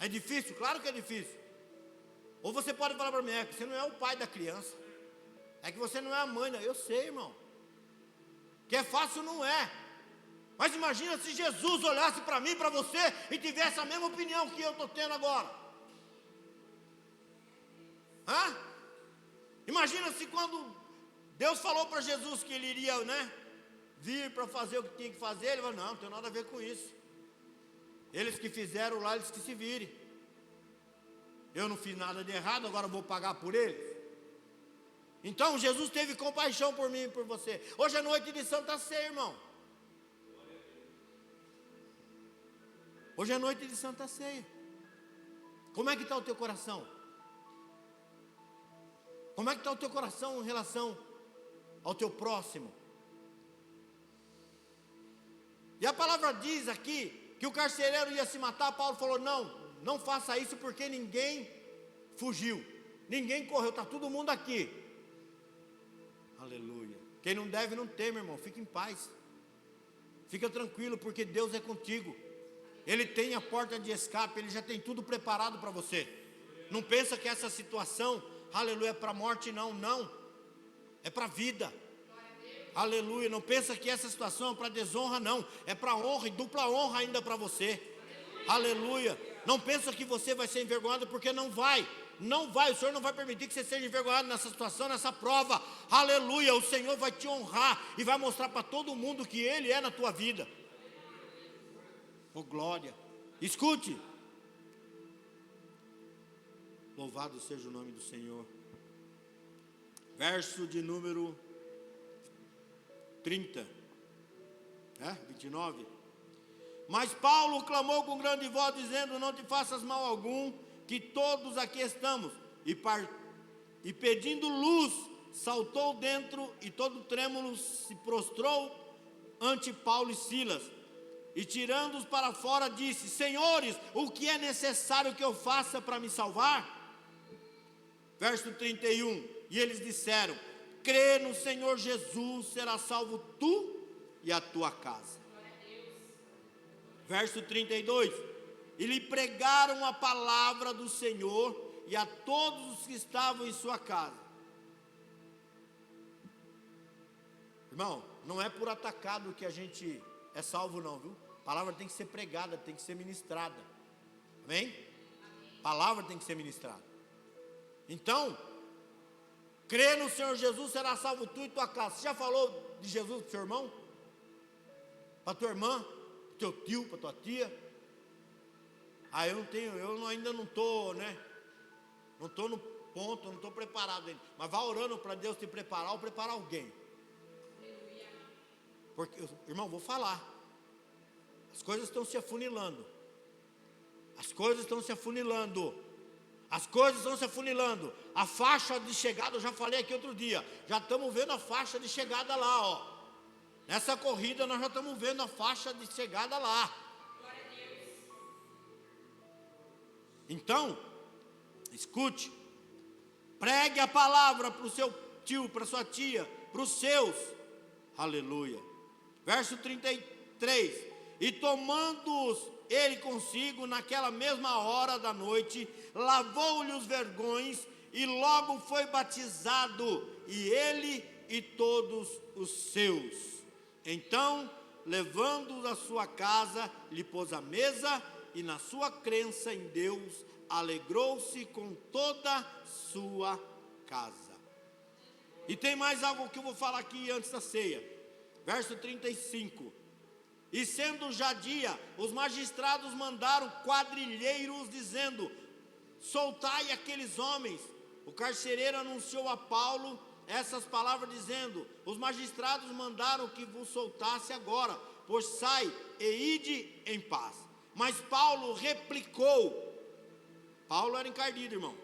É difícil? Claro que é difícil. Ou você pode falar para mim: é que você não é o pai da criança, é que você não é a mãe. Eu sei, irmão, que é fácil, não é. Mas imagina se Jesus olhasse para mim, para você, e tivesse a mesma opinião que eu estou tendo agora. Imagina se quando Deus falou para Jesus que ele iria, vir para fazer o que tinha que fazer, ele falou: não tem nada a ver com isso. Eles que fizeram lá, eles que se virem. Eu não fiz nada de errado, agora eu vou pagar por eles. Então Jesus teve compaixão por mim e por você. Hoje é noite de Santa Ceia, irmão. Hoje é noite de Santa Ceia. Como é que está o teu coração? Como é que está o teu coração em relação ao teu próximo? E a palavra diz aqui que o carcereiro ia se matar. Paulo falou: não faça isso, porque ninguém fugiu, ninguém correu, está todo mundo aqui. Aleluia. Quem não deve não teme, irmão, fica em paz, fica tranquilo, porque Deus é contigo. Ele tem a porta de escape, Ele já tem tudo preparado para você. Não pensa que essa situação, aleluia, é para a morte, não, é para a vida. Aleluia, não pensa que essa situação é para desonra, não, é para honra, e dupla honra ainda para você. Aleluia. Não pensa que você vai ser envergonhado, porque não vai, o Senhor não vai permitir que você seja envergonhado nessa situação, nessa prova. Aleluia, o Senhor vai te honrar e vai mostrar para todo mundo que Ele é na tua vida. Oh glória, escute, louvado seja o nome do Senhor. Verso de número 30, 29. Mas Paulo clamou com grande voz, dizendo: não te faças mal algum, que todos aqui estamos. E pedindo luz, saltou dentro, e todo trêmulo se prostrou ante Paulo e Silas. E tirando-os para fora, disse: senhores, o que é necessário que eu faça para me salvar? Verso 31. E eles disseram: crê no Senhor Jesus, será salvo tu e a tua casa. Verso 32. E lhe pregaram a palavra do Senhor e a todos os que estavam em sua casa. Irmão, não é por atacado que a gente é salvo, não, viu? A palavra tem que ser pregada, tem que ser ministrada. Amém? A palavra tem que ser ministrada. Então, crê no Senhor Jesus, será salvo tu e tua casa. Você já falou de Jesus para o seu irmão? Para tua irmã? Para o teu tio? Para tua tia? Ainda não estou, não estou no ponto, não estou preparado ainda. Mas vá orando para Deus te preparar ou preparar alguém. Porque, irmão, vou falar. As coisas estão se afunilando. As coisas estão se afunilando. As coisas estão se afunilando. A faixa de chegada, eu já falei aqui outro dia. Já estamos vendo a faixa de chegada lá, ó. Nessa corrida nós já estamos vendo a faixa de chegada lá. Então, escute. Pregue a palavra para o seu tio, para a sua tia, para os seus. Aleluia. Verso 33. E tomando-os ele consigo naquela mesma hora da noite, lavou-lhe os vergões e logo foi batizado, e ele e todos os seus. Então, levando-os à sua casa, lhe pôs a mesa e na sua crença em Deus, alegrou-se com toda a sua casa. E tem mais algo que eu vou falar aqui antes da ceia. Verso 35. E sendo já dia, os magistrados mandaram quadrilheiros, dizendo: soltai aqueles homens. O carcereiro anunciou a Paulo essas palavras, dizendo: os magistrados mandaram que vos soltasse agora, pois sai e ide em paz. Mas Paulo replicou. Paulo era encardido, irmão.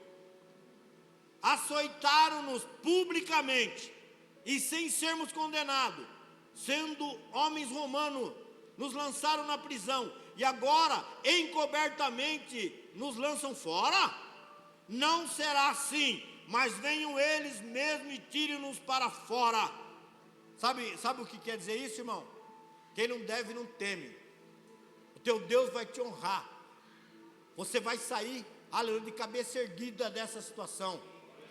Açoitaram-nos publicamente, e sem sermos condenados, sendo homens romanos, nos lançaram na prisão, e agora encobertamente nos lançam fora? Não será assim, mas venham eles mesmos e tirem-nos para fora. Sabe o que quer dizer isso, irmão? Quem não deve não teme. O teu Deus vai te honrar. Você vai sair, aleluia, de cabeça erguida dessa situação.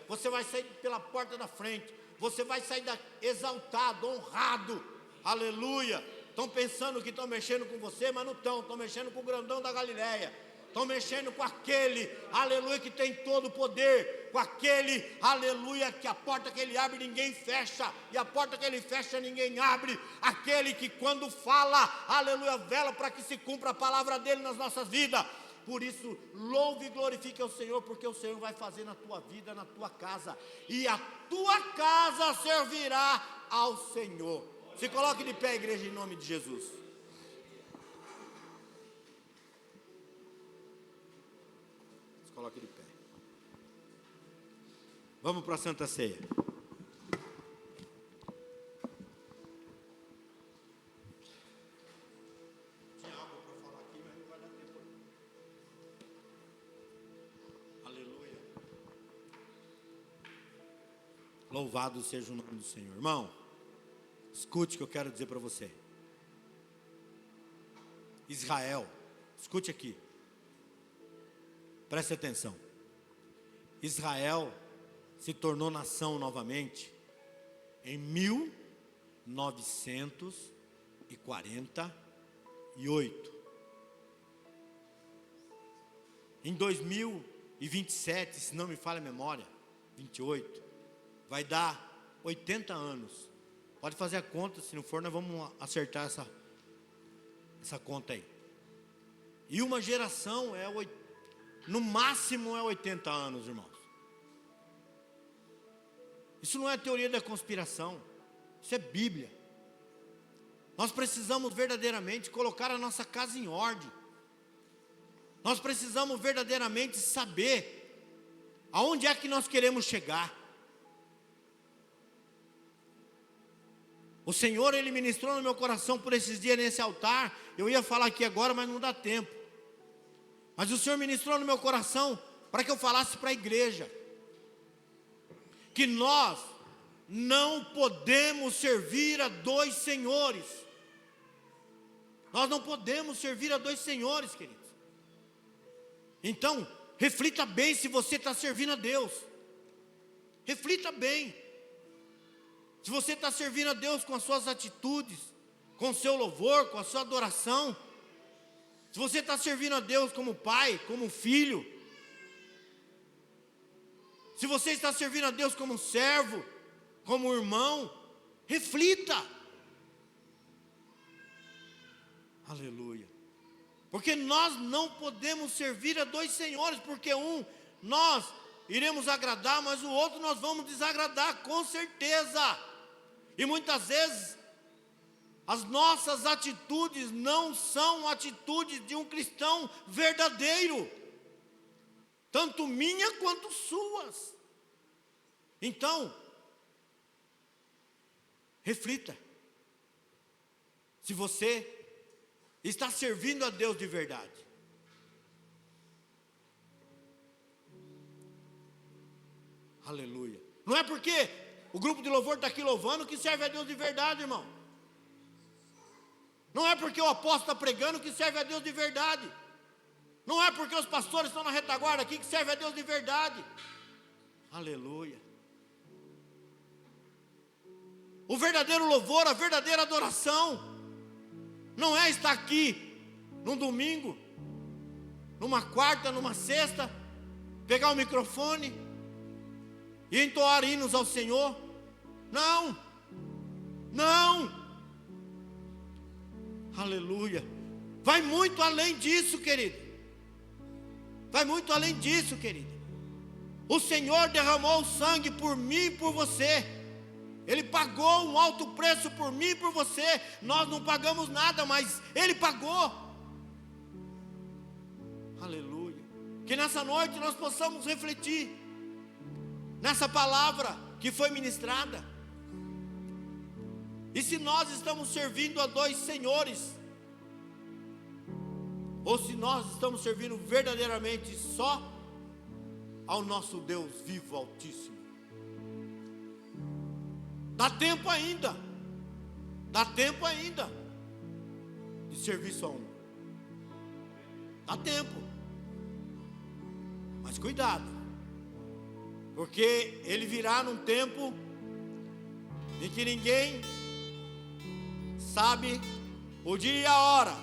Você vai sair pela porta da frente. Você vai sair exaltado, honrado, aleluia. Estão pensando que estão mexendo com você, mas não estão mexendo com o grandão da Galileia. Estão mexendo com aquele, aleluia, que tem todo o poder, com aquele, aleluia, que a porta que ele abre ninguém fecha, e a porta que ele fecha ninguém abre, aquele que quando fala, aleluia, vela para que se cumpra a palavra dele nas nossas vidas. Por isso, louve e glorifique ao Senhor, porque o Senhor vai fazer na tua vida, na tua casa, e a tua casa servirá ao Senhor. Se coloque de pé, igreja, em nome de Jesus. Se coloque de pé. Vamos para a Santa Ceia. Tinha algo para falar aqui, mas não vai dar tempo. Aleluia. Louvado seja o nome do Senhor. Irmão, escute o que eu quero dizer para você. Israel, escute aqui. Preste atenção. Israel se tornou nação novamente em 1948. Em 2027, se não me falha a memória, 28, vai dar 80 anos. Pode fazer a conta, se não for, nós vamos acertar essa conta aí. E uma geração no máximo é 80 anos, irmãos. Isso não é teoria da conspiração, isso é Bíblia. Nós precisamos verdadeiramente colocar a nossa casa em ordem. Nós precisamos verdadeiramente saber aonde é que nós queremos chegar. O Senhor, Ele ministrou no meu coração por esses dias nesse altar. Eu ia falar aqui agora, mas não dá tempo. Mas o Senhor ministrou no meu coração para que eu falasse para a igreja que nós não podemos servir a dois senhores. Nós não podemos servir a dois senhores, queridos. Então, reflita bem se você está servindo a Deus. Reflita bem. Se você está servindo a Deus com as suas atitudes, com o seu louvor, com a sua adoração. Se você está servindo a Deus como pai, como filho. Se você está servindo a Deus como servo, como irmão, reflita. Aleluia. Porque nós não podemos servir a dois senhores, porque nós iremos agradar, mas o outro nós vamos desagradar, com certeza. E muitas vezes as nossas atitudes não são atitudes de um cristão verdadeiro, tanto minha quanto suas. Então, reflita, se você está servindo a Deus de verdade. Aleluia. Não é porque o grupo de louvor está aqui louvando que serve a Deus de verdade, irmão. Não é porque o apóstolo está pregando que serve a Deus de verdade. Não é porque os pastores estão na retaguarda aqui que serve a Deus de verdade. Aleluia. O verdadeiro louvor, a verdadeira adoração, não é estar aqui num domingo numa quarta, numa sexta, pegar o microfone e entoar hinos ao Senhor. Não, não, aleluia. Vai muito além disso, querido. Vai muito além disso, querido. O Senhor derramou sangue por mim e por você. Ele pagou um alto preço por mim e por você. Nós não pagamos nada, mas Ele pagou. Aleluia. Que nessa noite nós possamos refletir nessa palavra que foi ministrada. E se nós estamos servindo a dois senhores, ou se nós estamos servindo verdadeiramente só ao nosso Deus vivo, altíssimo. Dá tempo ainda. Dá tempo ainda de servir só um. Dá tempo. Mas cuidado, porque Ele virá num tempo em que ninguém sabe o dia e a hora.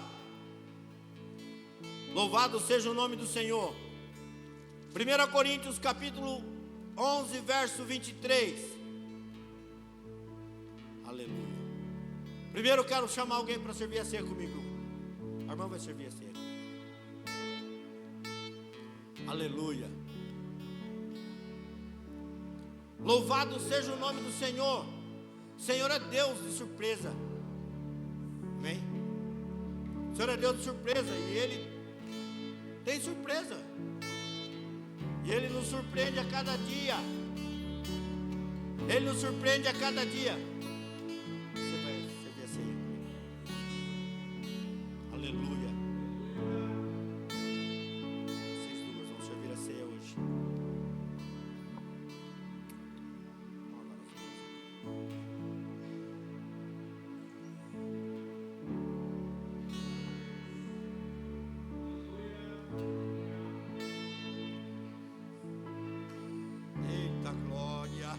Louvado seja o nome do Senhor. 1 Coríntios capítulo 11, verso 23. Aleluia. Primeiro eu quero chamar alguém para servir a ceia comigo. A irmã vai servir a ceia. Aleluia. Louvado seja o nome do Senhor. O Senhor é Deus de surpresa. Amém? O Senhor é Deus de surpresa. E Ele tem surpresa. E Ele nos surpreende a cada dia. Ele nos surpreende a cada dia. Você vai servir a ceia. Aleluia. Vocês duas vão servir a ceia hoje. Eita glória.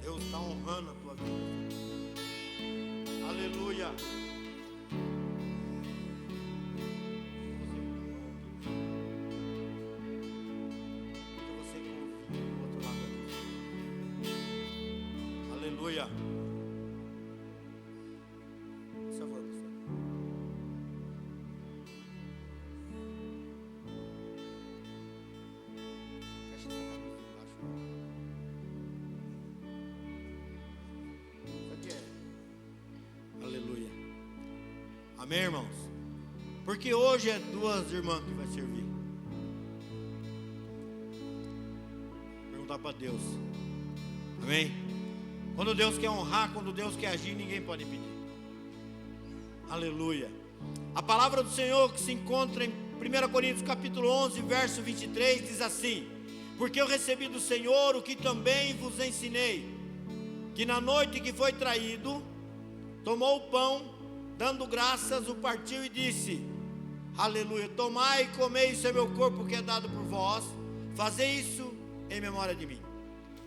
Deus está honrando a tua vida. Aleluia. Você que ouve do outro lado. Aleluia. Por favor, pastor. Fecha essa camisa embaixo. Isso aqui é. Aleluia. Amém, irmãos? Porque hoje é duas irmãs que vai servir. Perguntar para Deus. Amém? Quando Deus quer honrar, quando Deus quer agir, ninguém pode impedir. Aleluia. A palavra do Senhor que se encontra em 1 Coríntios capítulo 11, verso 23, diz assim: porque eu recebi do Senhor o que também vos ensinei, que na noite que foi traído, tomou o pão, dando graças, o partiu e disse: aleluia, tomai e comei, isso é meu corpo que é dado por vós, fazei isso em memória de mim.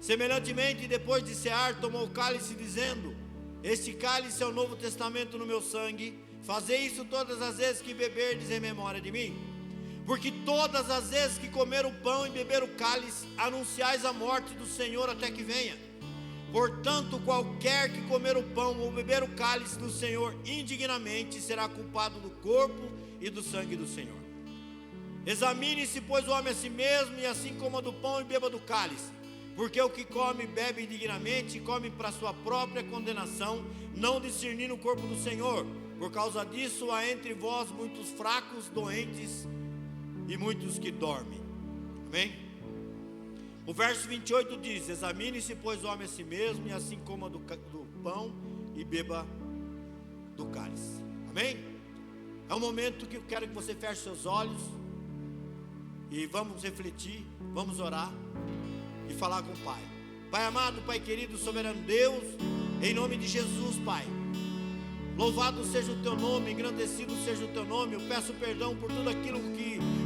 Semelhantemente, depois de cear, tomou o cálice, dizendo: este cálice é o novo testamento no meu sangue, fazei isso todas as vezes que beberdes em memória de mim. Porque todas as vezes que comer o pão e beber o cálice, anunciais a morte do Senhor até que venha. Portanto, qualquer que comer o pão ou beber o cálice do Senhor indignamente, será culpado do corpo e do sangue do Senhor. Examine-se, pois, o homem a si mesmo, e assim coma do pão e beba do cálice. Porque o que come e bebe indignamente, come para sua própria condenação, não discernindo o corpo do Senhor. Por causa disso, há entre vós muitos fracos, doentes e muitos que dormem. Amém? O verso 28 diz: examine-se, pois, o homem a si mesmo, e assim coma do pão e beba do cálice. Amém? É um momento que eu quero que você feche seus olhos e vamos refletir, vamos orar e falar com o Pai. Pai amado, Pai querido, soberano Deus, em nome de Jesus, Pai, louvado seja o Teu nome, engrandecido seja o Teu nome. Eu peço perdão por tudo aquilo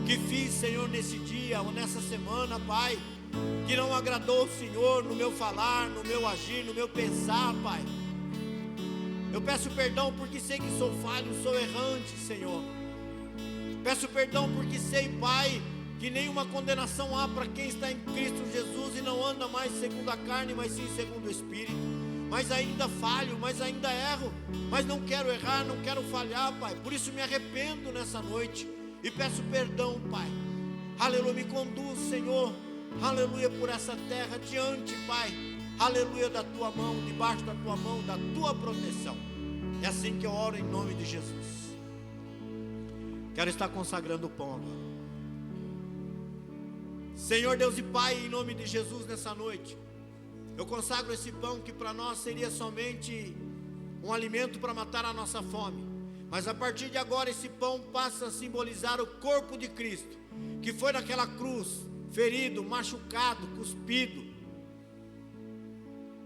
que fiz, Senhor, nesse dia ou nessa semana, Pai, que não agradou o Senhor no meu falar, no meu agir, no meu pensar, Pai. Eu peço perdão porque sei que sou falho, sou errante, Senhor. Peço perdão porque sei, Pai, que nenhuma condenação há para quem está em Cristo Jesus e não anda mais segundo a carne, mas sim segundo o Espírito. Mas ainda falho, mas ainda erro, mas não quero errar, não quero falhar, Pai. Por isso me arrependo nessa noite e peço perdão, Pai. Aleluia, me conduz, Senhor, aleluia, por essa terra diante, Pai, aleluia, da Tua mão, debaixo da Tua mão, da Tua proteção. É assim que eu oro em nome de Jesus. Quero estar consagrando o pão agora. Senhor Deus e Pai, em nome de Jesus nessa noite, eu consagro esse pão que para nós seria somente um alimento para matar a nossa fome. Mas a partir de agora esse pão passa a simbolizar o corpo de Cristo, que foi naquela cruz, ferido, machucado, cuspido,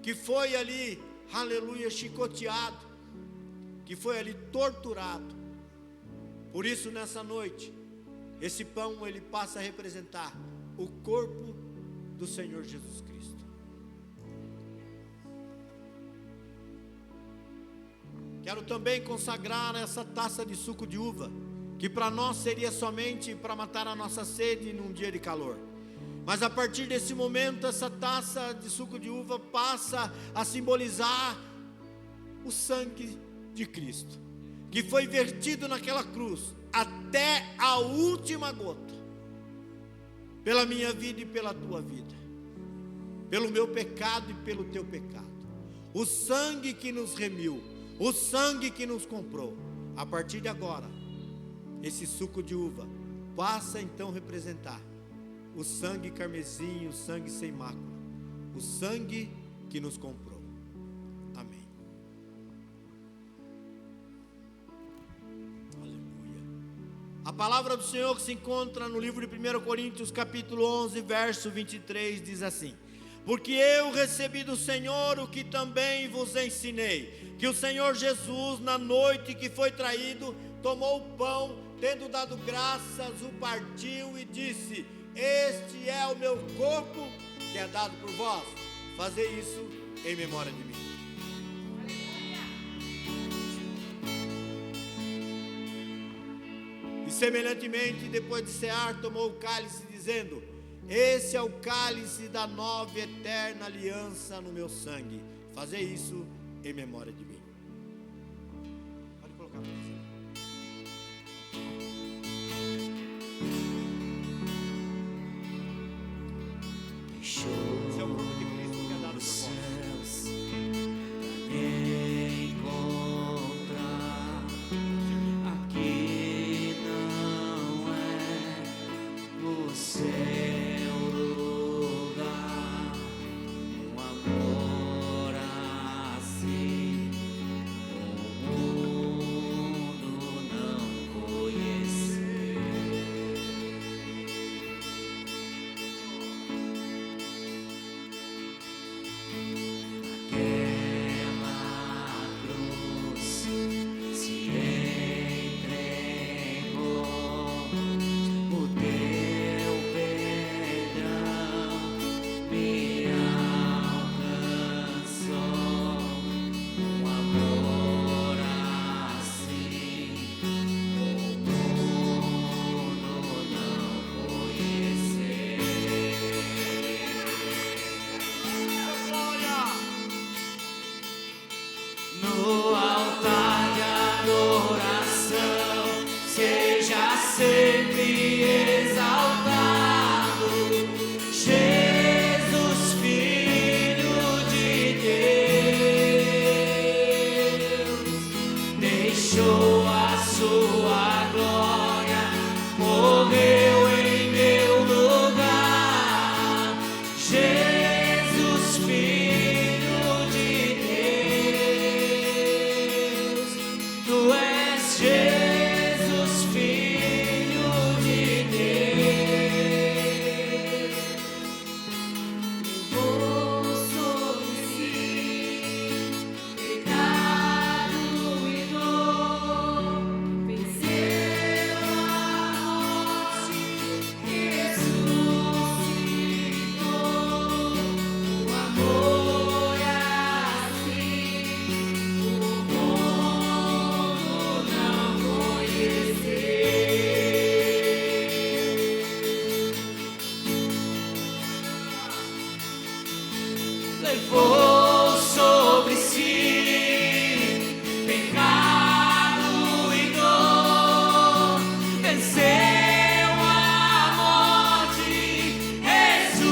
que foi ali, aleluia, chicoteado, que foi ali torturado. Por isso nessa noite, esse pão ele passa a representar o corpo do Senhor Jesus Cristo. Quero também consagrar essa taça de suco de uva, que para nós seria somente para matar a nossa sede num dia de calor. Mas a partir desse momento, essa taça de suco de uva passa a simbolizar o sangue de Cristo, que foi vertido naquela cruz até a última gota, pela minha vida e pela tua vida, pelo meu pecado e pelo teu pecado. O sangue que nos remiu, o sangue que nos comprou. A partir de agora, esse suco de uva passa então a representar o sangue carmesim, o sangue sem mácula, o sangue que nos comprou. Amém. Aleluia. A palavra do Senhor que se encontra no livro de 1 Coríntios capítulo 11, verso 23, diz assim: porque eu recebi do Senhor o que também vos ensinei, que o Senhor Jesus, na noite que foi traído, tomou o pão, tendo dado graças, o partiu e disse: este é o meu corpo, que é dado por vós, fazei isso em memória de mim. E semelhantemente, depois de cear, tomou o cálice, dizendo: esse é o cálice da nova e eterna aliança no meu sangue, fazei isso em memória de mim. Pode colocar para você. Esse é o corpo de Cristo que é dado por vós. Aqui não é o seu lugar, um amor assim, o mundo levou sobre si pecado e dor, venceu a morte, ressuscitou.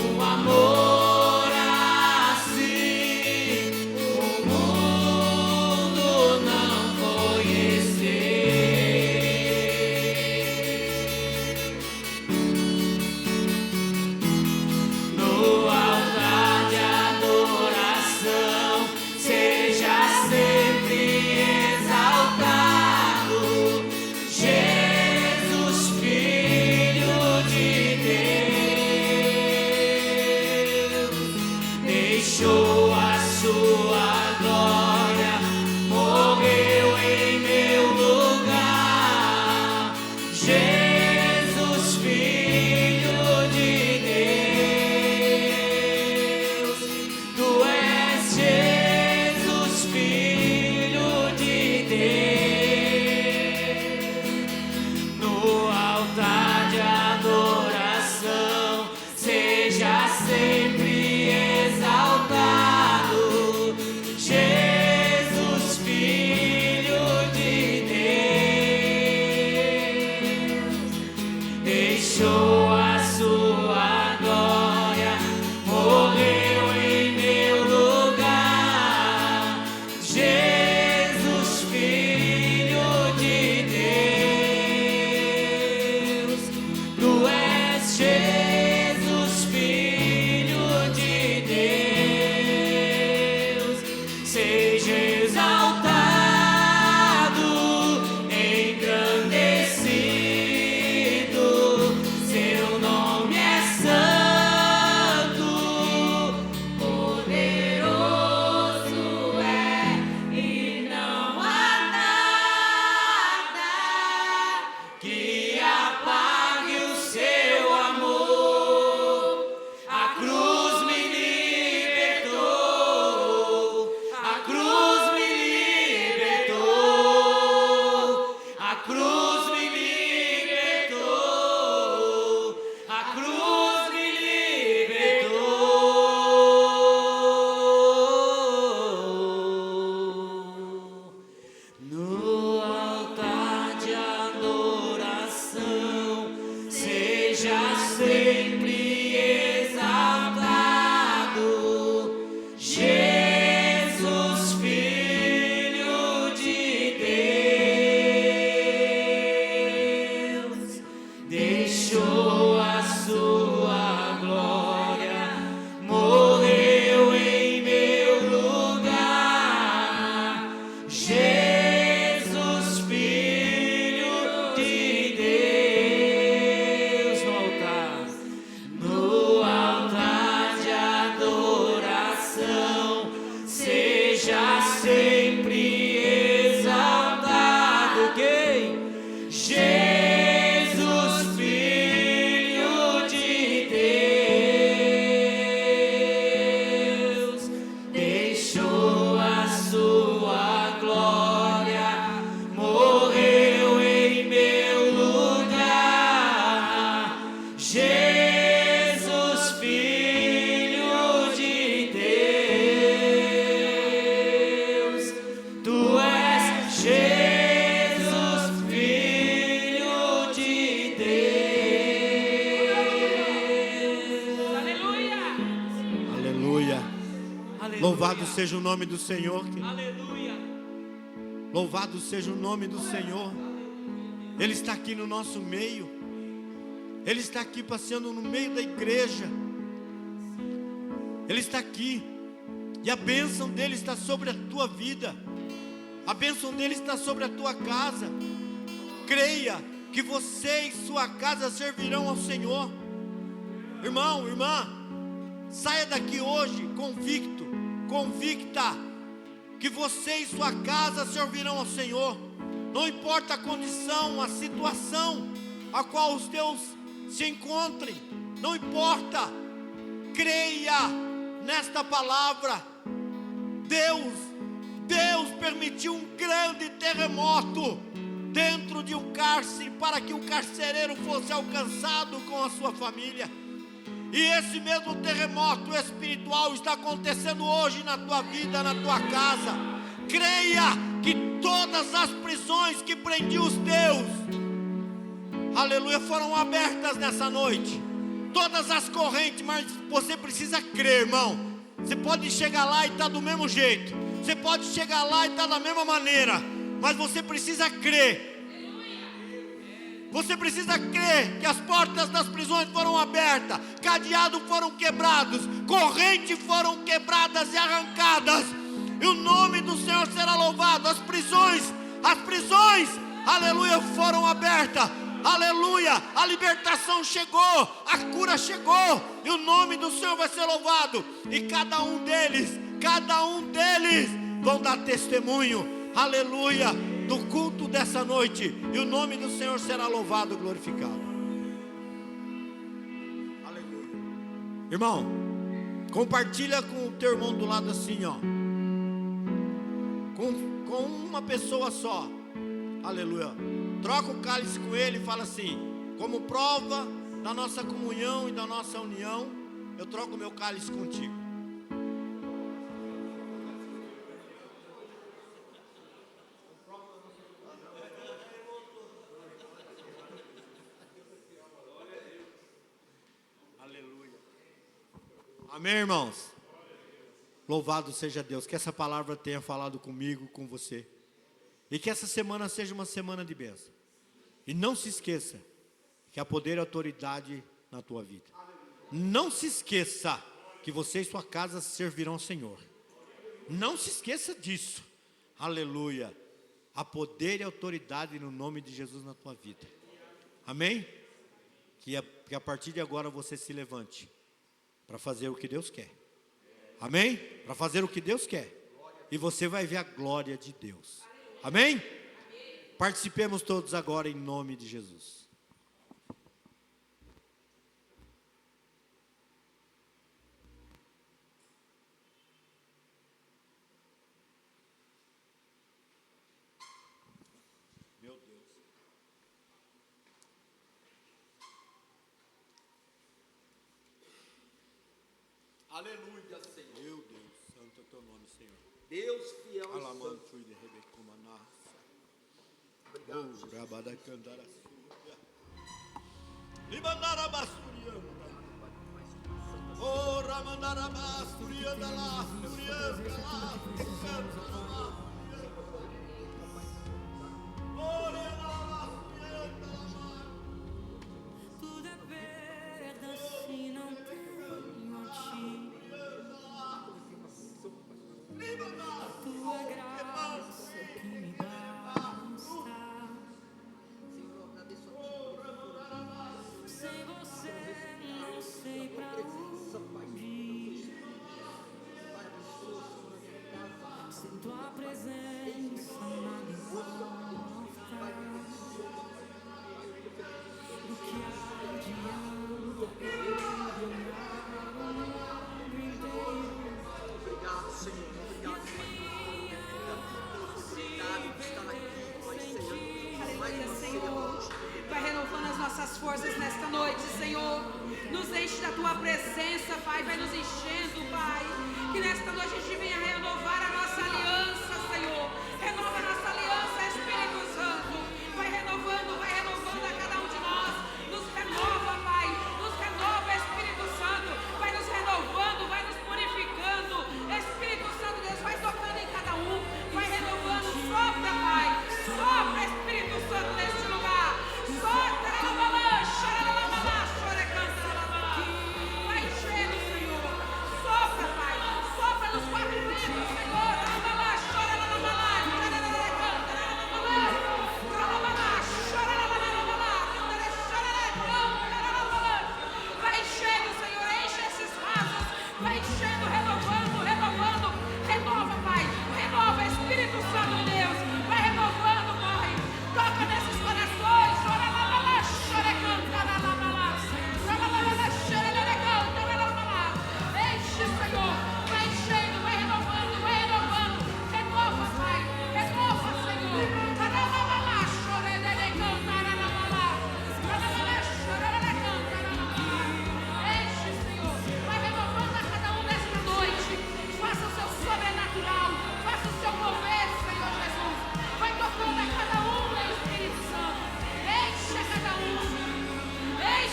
Um amor assim o mundo não conheceu. No altar de adoração, seja sempre exaltado, Jesus, Filho de Deus. Deixou a sua glória, morreu em meu lugar. Jesus, Filho de Deus. Tu és Jesus, Filho de Deus. No altar de adoração, seja sempre exaltado, Jesus, Filho de Deus. Deixou a sua glória, morreu em meu lugar. Jesus, Filho de Deus. Tu és Jesus, Filho de Deus. Seja exaltado, engrandecido, seu nome é santo, poderoso é, e não há nada que apague o seu amor. A cruz me libertou, a cruz me libertou, a cruz me libertou, a cruz me libertou. No altar de adoração, seja sempre exaltado, Jesus, Filho de Deus. Deixou a sua glória, morreu em meu lugar. Jesus, Filho de Deus. No altar de adoração, seja sempre exaltado. Quem? Jesus, Filho de Deus. Deixou a sua glória, morreu em meu lugar. Jesus, Filho de Deus. Tu és Jesus, Filho de Deus. Aleluia! Aleluia. Aleluia. Louvado seja o nome do Senhor. Aleluia. Louvado seja o nome do Senhor. Ele está aqui no nosso meio. Ele está aqui passeando no meio da igreja. Ele está aqui. E a bênção dele está sobre a tua vida. A bênção dele está sobre a tua casa. Creia que você e sua casa servirão ao Senhor. Irmão, irmã, saia daqui hoje convicto, convicta, que você e sua casa servirão ao Senhor. Não importa a condição, a situação a qual os teus se encontrem, não importa. Creia nesta palavra. Deus permitiu um grande terremoto dentro de um cárcere para que o carcereiro fosse alcançado com a sua família. E esse mesmo terremoto espiritual está acontecendo hoje na tua vida, na tua casa. Creia que todas as prisões que prendiam os teus, aleluia, foram abertas nessa noite. Todas as correntes, mas você precisa crer, irmão. Você pode chegar lá e estar do mesmo jeito. Você pode chegar lá e estar da mesma maneira. Mas você precisa crer. Você precisa crer que as portas das prisões foram abertas, cadeados foram quebrados, correntes foram quebradas e arrancadas, e o nome do Senhor será louvado. As prisões, aleluia, foram abertas, aleluia, a libertação chegou, a cura chegou, e o nome do Senhor vai ser louvado, e cada um deles vão dar testemunho, aleluia, do culto dessa noite, e o nome do Senhor será louvado e glorificado. Aleluia. Irmão, compartilha com o teu irmão do lado assim, ó, com uma pessoa só, aleluia. Troca o cálice com ele e fala assim: como prova da nossa comunhão e da nossa união, eu troco o meu cálice contigo. Amém, irmãos? Louvado seja Deus, que essa palavra tenha falado comigo, com você, e que essa semana seja uma semana de bênção. E não se esqueça que há poder e autoridade na tua vida. Não se esqueça que você e sua casa servirão ao Senhor. Não se esqueça disso. Aleluia. Há poder e autoridade no nome de Jesus na tua vida. Amém? Que a partir de agora você se levante para fazer o que Deus quer. Amém? Para fazer o que Deus quer. E você vai ver a glória de Deus. Amém? Participemos todos agora em nome de Jesus. Meu Deus. Aleluia, Senhor. Meu Deus, santo é o teu nome, Senhor. Deus fiel e santo. Obrigado. Tudo é perda se não tenho a ti. A tua graça que me basta. Sem você não sei pra onde ir. Sem tua presença nada importa. O que adianta eu olhar o mundo inteiro? Obrigado, Senhor. Obrigado, obrigado por estar aqui, Pai, Senhor. Aleluia, Senhor. Vai renovando as nossas forças nesta noite, Senhor. Nos enche da tua presença, Pai. Vai nos enchendo, Pai. Que nesta noite a gente venha renovar a nossa aliança, Senhor. Renova a nossa aliança, Espírito Santo. Vai renovando a cada um de nós. Nos renova, Pai. Nos renova, Espírito Santo. Vai nos renovando, vai nos purificando. Espírito Santo, Deus, vai tocando em cada um. Vai renovando. Sopra, Pai. Sopra, Espírito Santo, neste lugar. Sopra, vai enchendo, Senhor.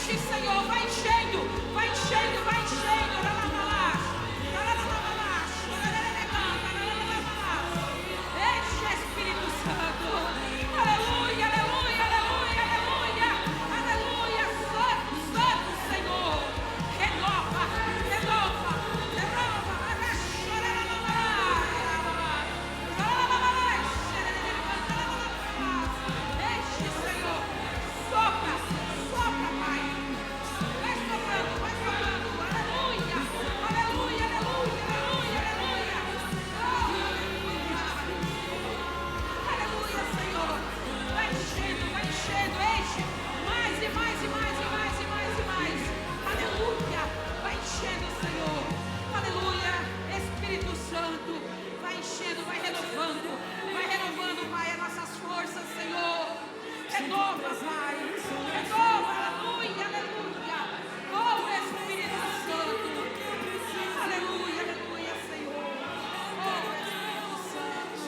Enche, Senhor, vai enchendo, vai enchendo, vai enchendo. Enche, Espírito Santo. Aleluia, aleluia, aleluia, aleluia. Aleluia, Santo, Santo, Senhor. Renova, renova, renova. Enche, Senhor. Sopra, sopra, Pai. Vai soprando, vai soprando. Aleluia, aleluia, aleluia, aleluia, aleluia. Aleluia, Senhor. Vai enchendo, enche. Mais e mais e mais e mais e mais e mais. Aleluia. Vai enchendo, Senhor. Aleluia. Espírito Santo. Vai enchendo, vai renovando, Pai, as nossas forças, Senhor. Renova, Pai. Renova, aleluia, aleluia. Oh, Espírito Santo. Aleluia, aleluia, Senhor. Oh, Espírito Santo.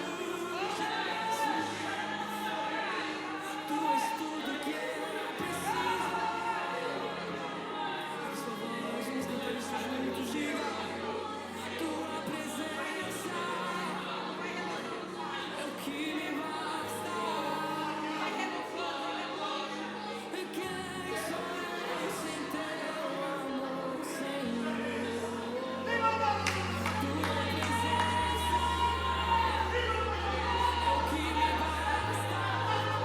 Tu és tudo que eu preciso. Sua voz nos cantores juntos, diga. Tua presença é o que me basta. Vai renovando, aleluia. E quem sou eu sem teu amor, Senhor? Tua presença é o que me basta.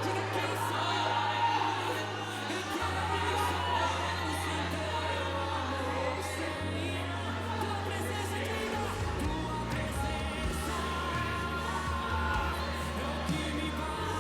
Diga quem sou eu. E quem sou eu sem teu amor, Senhor? Tua presença, diga. Tua presença é o que me basta.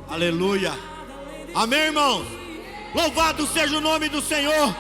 Aleluia. Amém, irmãos? Louvado seja o nome do Senhor.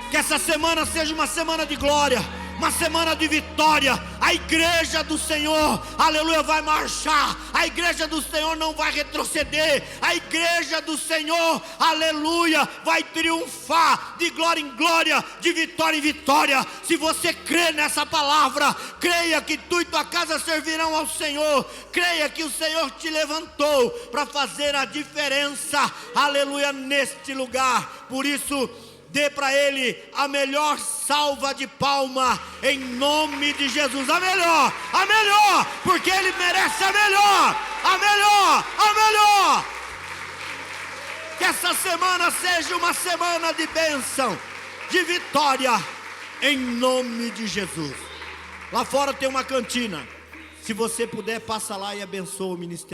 Que essa semana seja uma semana de glória, uma semana de vitória. A igreja do Senhor, aleluia, vai marchar. A igreja do Senhor não vai retroceder. A igreja do Senhor, aleluia, vai triunfar de glória em glória, de vitória em vitória. Se você crê nessa palavra, creia que tu e tua casa servirão ao Senhor. Creia que o Senhor te levantou para fazer a diferença, aleluia, neste lugar. Por isso, dê para Ele a melhor salva de palma, em nome de Jesus. A melhor, porque Ele merece a melhor, a melhor. Que essa semana seja uma semana de bênção, de vitória, em nome de Jesus. Lá fora tem uma cantina. Se você puder, passa lá e abençoa o ministério.